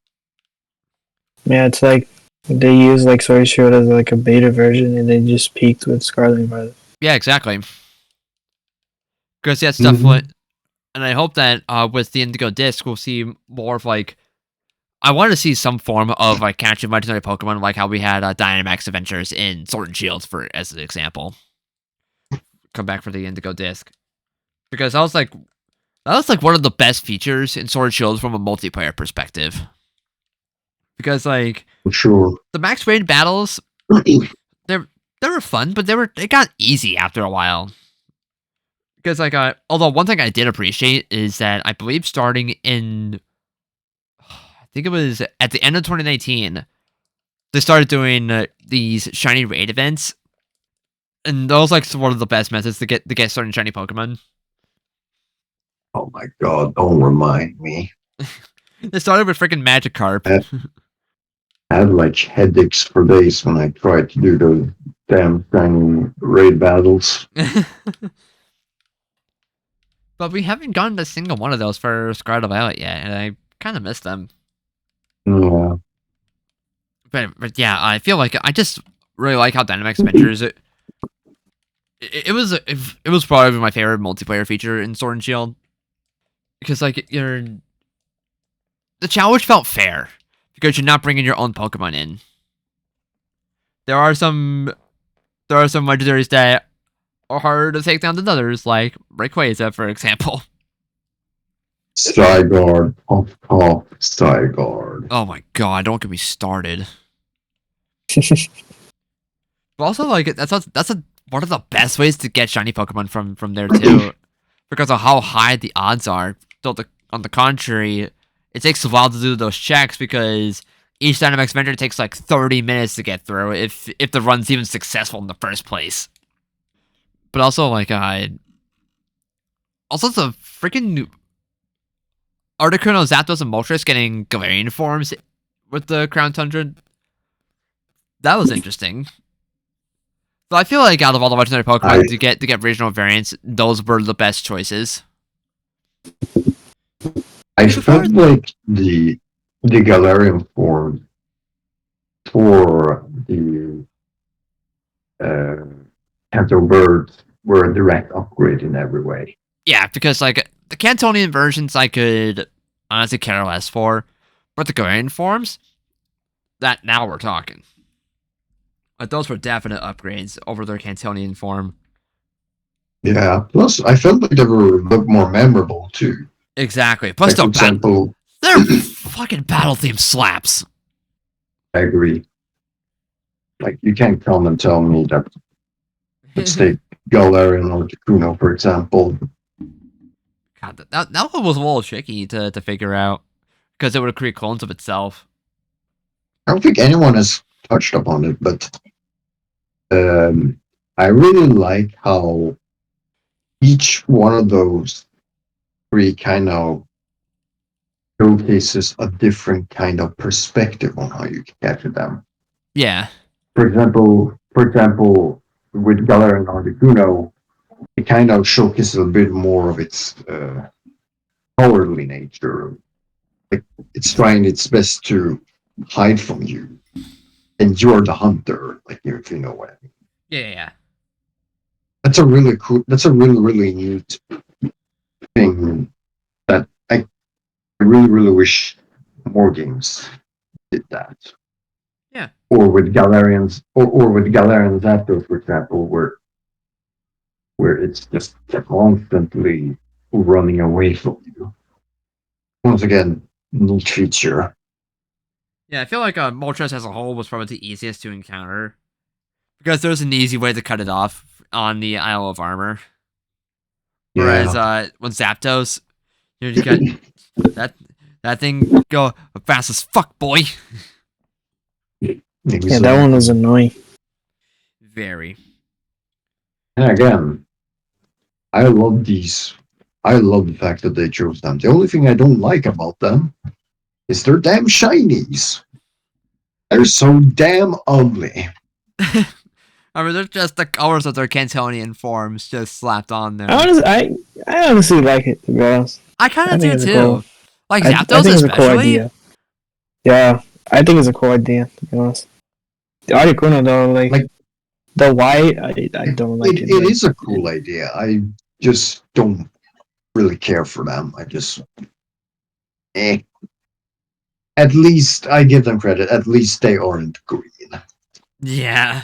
Yeah, it's like they use like Sword Shield as like a beta version, and they just peaked with Scarlet and Violet. Yeah, exactly. Because that's Mhm. definitely, and I hope that with the Indigo Disc, we'll see more of like. I want to see some form of like catching legendary Pokemon, like how we had Dynamax Adventures in Sword and Shield, for as an example. Come back for the Indigo Disc, because that was like one of the best features in Sword and Shield from a multiplayer perspective. Because like For sure. the max raid battles, they they were fun, but they got easy after a while. Because like although one thing I did appreciate is that I believe starting in I think it was at the end of 2019, they started doing these shiny raid events, and that was like one of the best methods to get started shiny Pokemon. Oh my god, don't remind me. They started with freaking Magikarp. I had like headaches for days when I tried to do those damn tiny raid battles. But we haven't gotten a single one of those for Scarlet Violet yet, and I kind of miss them. Yeah. But yeah, I feel like I just really like how Dynamax Adventures. It was probably my favorite multiplayer feature in Sword and Shield, because like the challenge felt fair because you're not bringing your own Pokemon in. There are some legendaries that are harder to take down than others, like Rayquaza, for example. Zygarde, pop, Zygarde. Oh my god, don't get me started. But also, like that's one of the best ways to get shiny Pokemon from there too, because of how high the odds are. Though on the contrary, it takes a while to do those checks because each Dynamax Venture takes like 30 minutes to get through if the run's even successful in the first place. But also like also the freaking Articuno, Zapdos, and Moltres getting Galarian forms with the Crown Tundra. That was interesting. So I feel like out of all the legendary I Pokemon to get regional variants, those were the best choices. I As far felt as like the Galarian form for the uh, Kanto birds were a direct upgrade in every way. yeah, because like the Cantonian versions, I could honestly care less for, but the Galarian forms, that now we're talking. Like those were definite upgrades over their Cantonian form. Yeah. Plus, I felt like they were a bit more memorable too. Exactly. Plus Like for example, their fucking battle theme slaps. I agree. Like you can't come and tell me that. Let's take Galarian or Kuno for example. God, that one was a little tricky to figure out because it would create clones of itself. I don't think anyone has touched upon it, but I really like how each one of those three kind of showcases a different kind of perspective on how you capture them. Yeah. For example, with Galarian Articuno, it kind of showcases a bit more of its cowardly nature. Like it's trying its best to hide from you, and you're the hunter. Like if you know what I mean. Yeah. That's a really cool. That's a really neat thing that I really wish more games did that. Yeah. Or with Galarians, or with Galarian Zapdos, for example, where it's just constantly running away from you. Once again, neat feature. Yeah, I feel like Moltres as a whole was probably the easiest to encounter because there's an easy way to cut it off on the Isle of Armor. Whereas Yeah, when Zapdos, you got that that thing go fast as fuck, boy. Yeah, that one was exactly. annoying. Very. And again, I love these. I love the fact that they chose them. The only thing I don't like about them is they're damn shinies. They're so damn ugly. I mean, they're just the colors of their Cantonian forms just slapped on there. I honestly like it, to be honest. I kind I of think do it's a cool. too. Like I Zapdos, think it's a cool especially. idea. Yeah, I think it's a cool idea, to be honest. The Articuno though, like the white, I don't like it. It is a cool idea. I just don't really care for them. I just eh. At least I give them credit. At least they aren't green. Yeah.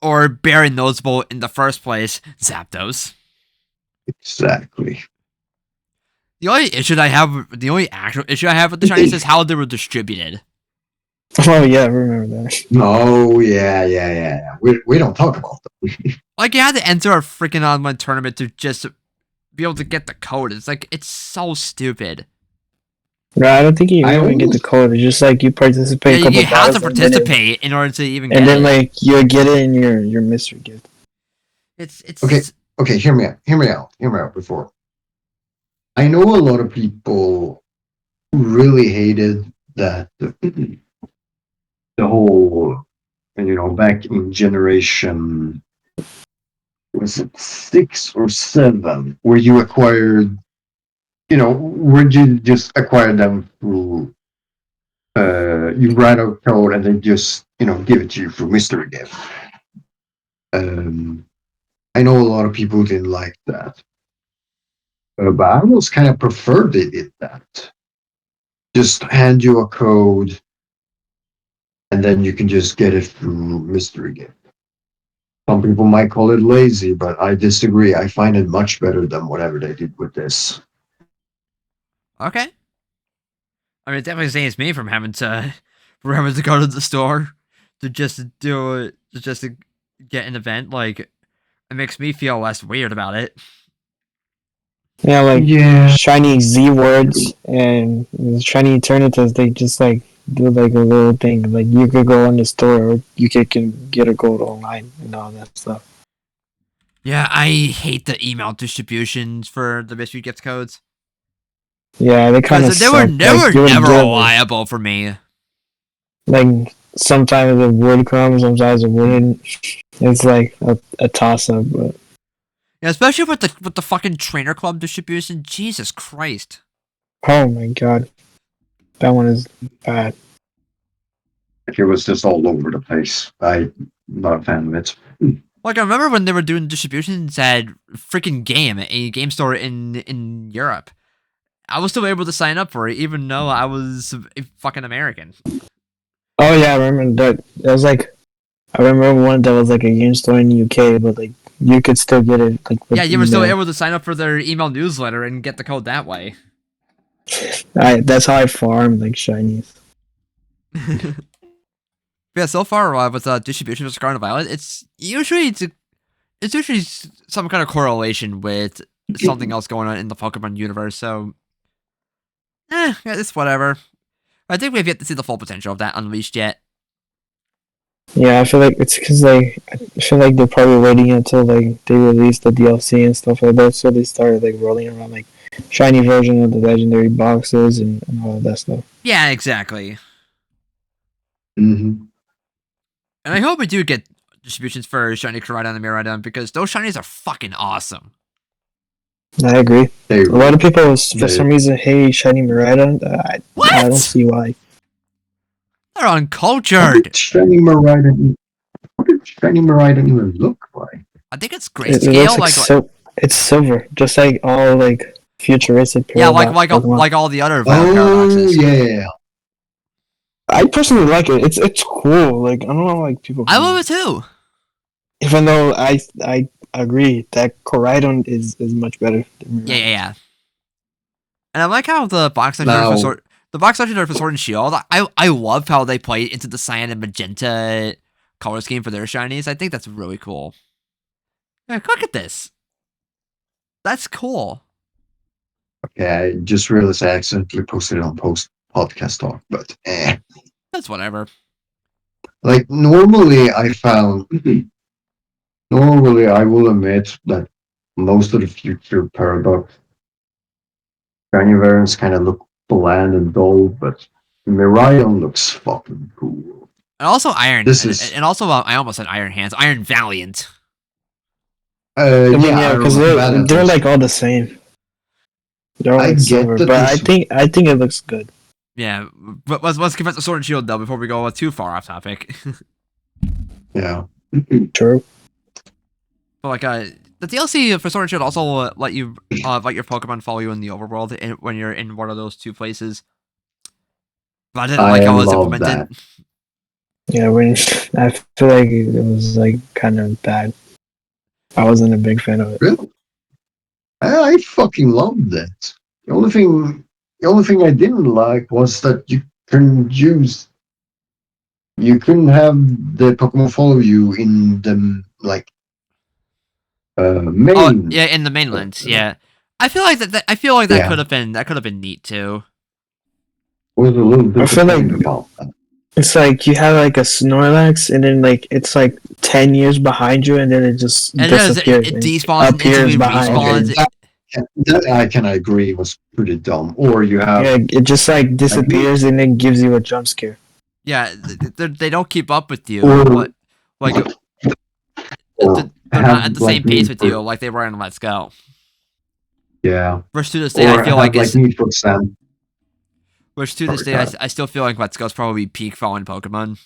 Or very noticeable in the first place, Zapdos. Exactly. The only actual issue I have with the shinies is how they were distributed. Oh yeah, I remember that. Oh yeah. We don't talk about them. Like, you had to enter a freaking online tournament to just be able to get the code. It's like, it's so stupid. No, I don't think you even get the code. It's just like you participate. Yeah, a couple you have to battles, participate in order to even get and then it. like you get it in your mystery gift. It's Okay. Hear me out. Before I know a lot of people really hated that the whole back in generation, was it 6 or 7, where you acquired, where you just acquired them through, you write out code and they just, give it to you through mystery gift. I know a lot of people didn't like that, but I almost kind of prefer they did that. Just hand you a code, and then you can just get it through mystery gift. Some people might call it lazy, but I disagree. I find it much better than whatever they did with this. okay. I mean, it definitely saves me from having to go to the store to just do it, just to get an event. Like, it makes me feel less weird about it. Yeah, like shiny Z words and shiny Eternatus, they just like do like a little thing. Like you could go in the store, or you can get a gold online and all that stuff. Yeah, I hate the email distributions for the mystery gift codes. Yeah, they kind of they were never like, reliable for me. Like sometimes it would come, sometimes it wouldn't. It's like a toss up, but yeah, especially with the fucking trainer club distribution. Jesus Christ! Oh my god, that one is bad. It was just all over the place. I'm not a fan of it. Like, I remember when they were doing distributions at freaking a game store in Europe. I was still able to sign up for it, even though I was a fucking American. Oh yeah, I remember that. It was like, I remember one that was like a game store in the UK, but like you could still get it. Like yeah, you were still able to sign up for their email newsletter and get the code that way. That's how I farm like shinies. Yeah, so far with distribution of Scarlet and Violet, it's usually some kind of correlation with something else going on in the Pokemon universe. So, yeah, it's whatever. I think we have yet to see the full potential of that unleashed yet. Yeah, I feel like it's because I feel like they're probably waiting until like they release the DLC and stuff like that, so they started like rolling around like shiny version of the legendary boxes and all of that stuff. Yeah, exactly. Mm-hmm. And I hope we do get distributions for Shiny Koraidon and Miraidon because those shinies are fucking awesome. I agree. A lot of people, for some reason, hate Shiny Miraidon. I don't see why. They're uncultured. What did Shiny Miraidon even look like? I think it's grayscale. It's silver, just like all like futuristic. Yeah, like all the other paradoxes. Yeah. I personally like it. It's cool. Like I don't know, like people. I love it too. Even though I agree that Koraidon is much better. Yeah. And I like how the box legendary for Sword and Shield. I love how they play into the cyan and magenta color scheme for their shinies. I think that's really cool. Yeah, look at this. That's cool. Okay, I just realized I accidentally posted it on podcast talk, but that's whatever. Like normally I will admit that most of the future paradox shiny variants kind of look bland and dull, but Miraidon looks fucking cool. And also Iron. And also I almost said Iron Hands. Iron Valiant. Yeah, because they're like all the same. They're all like silver, but I think it looks good. Yeah, but let's get back to Sword and Shield though before we go too far off topic. Yeah. True. But like the DLC for Sword and Shield also let you let your Pokemon follow you in the overworld when you're in one of those two places. But I didn't like I how it was love implemented. that. Yeah, when I feel like it was like kind of bad. I wasn't a big fan of it. Really? I fucking loved that. The only thing, the only thing I didn't like was that you couldn't have the Pokemon follow you in the like Oh main. yeah, in the mainland, yeah. I feel like I feel like Yeah, that could have been neat too. was a little I feel like disappointed about that. it's like you have like a Snorlax, and then like it's like 10 years behind you, and then it just And disappears it and despawns and appears instantly behind Okay, you. respawns. that I can agree was pretty dumb. Or you have Yeah, it just like like me, disappears and then gives you a jump scare. Yeah, they don't keep up with you. or Like or they're not at have the like same me pace with you for like they were in Let's Go. yeah, Which to this day I or feel have like like is me for example. which to this Sorry, day God. I still feel like Let's Go is probably peak fallen Pokemon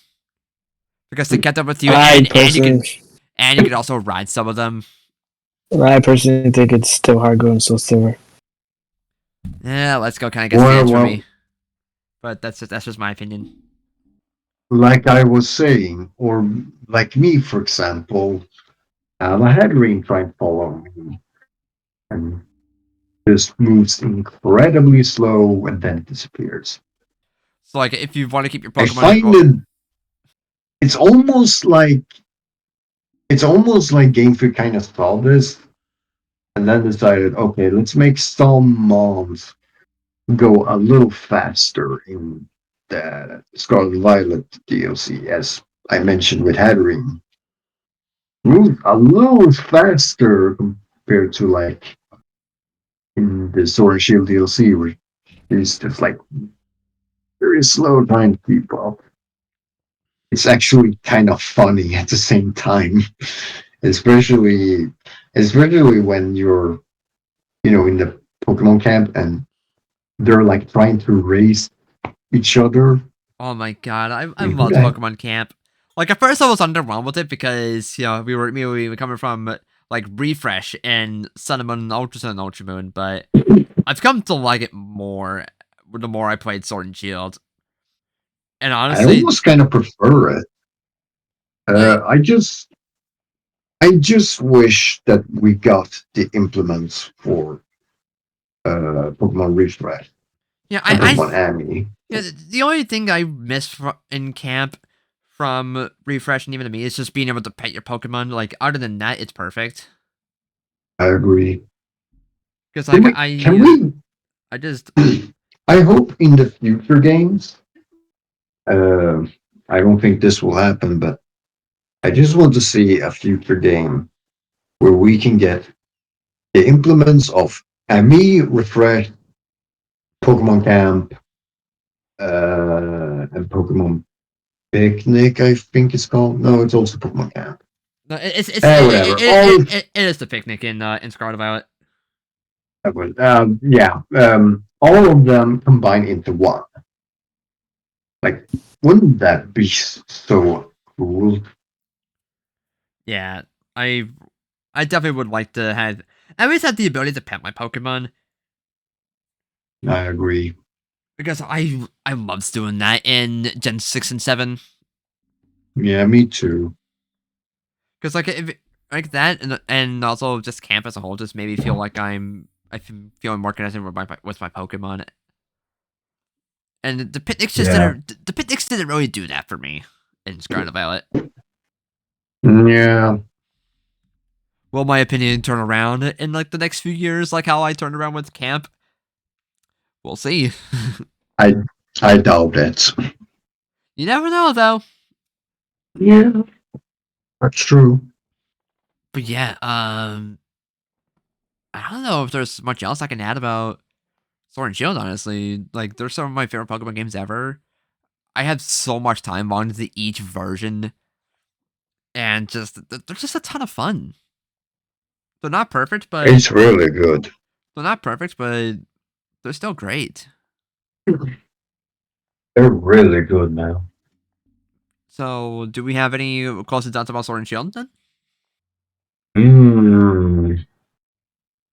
because they kept up with you I and personally, you could also ride some of them. I personally think it's still hard going Soul Silver. Yeah, Let's Go kind of gets the Well, edge for well, me, but that's just my opinion. like I was saying, or like me for example, I had Rain try and follow me, and just moves incredibly slow and then disappears. So like if you want to keep your I Pokemon, find it it's almost like Game Freak kind of saw this and then decided, okay, let's make some mons go a little faster in the Scarlet Violet DLC, as I mentioned with Hatterene. Move a little faster compared to like in the Sword and Shield DLC, where it's just like very slow trying to keep up. It's actually kind of funny at the same time, especially when you're in the Pokemon camp and they're like trying to race each other. oh my god, I Wait, who loved the Pokemon Camp. Like at first I was underwhelmed with it because we were coming from like Refresh and Sun and Moon, Ultra Sun and Ultra Moon, but I've come to like it more the more I played Sword and Shield. And I honestly, almost kind of prefer it. I I just wish that we got the implements for Pokemon Refresh yeah and I Pokemon Ami. yeah, the only thing I miss in Camp from Refresh and even to me is just being able to pet your Pokemon. Like other than that, it's perfect. I agree. Because Can like we? Can we? I just I hope in the future games. Uh, I don't think this will happen, but I just want to see a future game where we can get the implements of Ami, Refresh, Pokemon Camp, and Pokemon Picnic. I think it's called. No, it's also Pokemon Camp. no, Whatever. All it is the picnic in Scarlet Violet. yeah. All of them combined into one. Like, wouldn't that be so cool? Yeah, I I definitely would like to have at least have the ability to pet my Pokemon I agree. because I loves doing that in Gen 6 and 7. Yeah, me too. Because like if like that and also just camp as a whole just made me feel like I'm feeling more connected with my Pokemon. And Yeah. the picnics didn't really do that for me in Scarlet Violet. Yeah. Will my opinion turn around in like the next few years, like how I turned around with camp? We'll see. I I doubt it. You never know though. Yeah, that's true. But yeah, I don't know if there's much else I can add about Sword and Shield, honestly. Like, they're some of my favorite Pokemon games ever. I had so much time on to each version, and they're just a ton of fun. They're not perfect, but It's really good. they're not perfect, but they're still great. They're really good now. So, do we have any closing thoughts about Sword and Shield then? Hmm.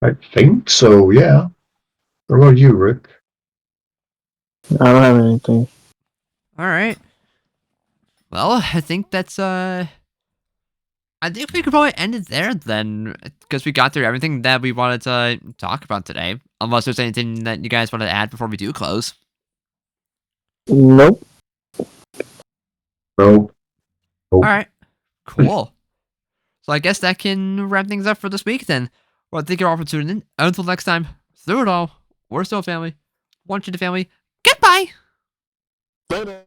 I think so, yeah. What about you, Rick? I don't have anything. All right. Well, I think that's I think we could probably end it there then, because we got through everything that we wanted to talk about today. Unless there's anything that you guys want to add before we do close. Nope. Nope. All right, cool. So I guess that can wrap things up for this week then. Well, thank you all for tuning in. Until next time, through it all, we're still family. Want you to family. Goodbye. Later.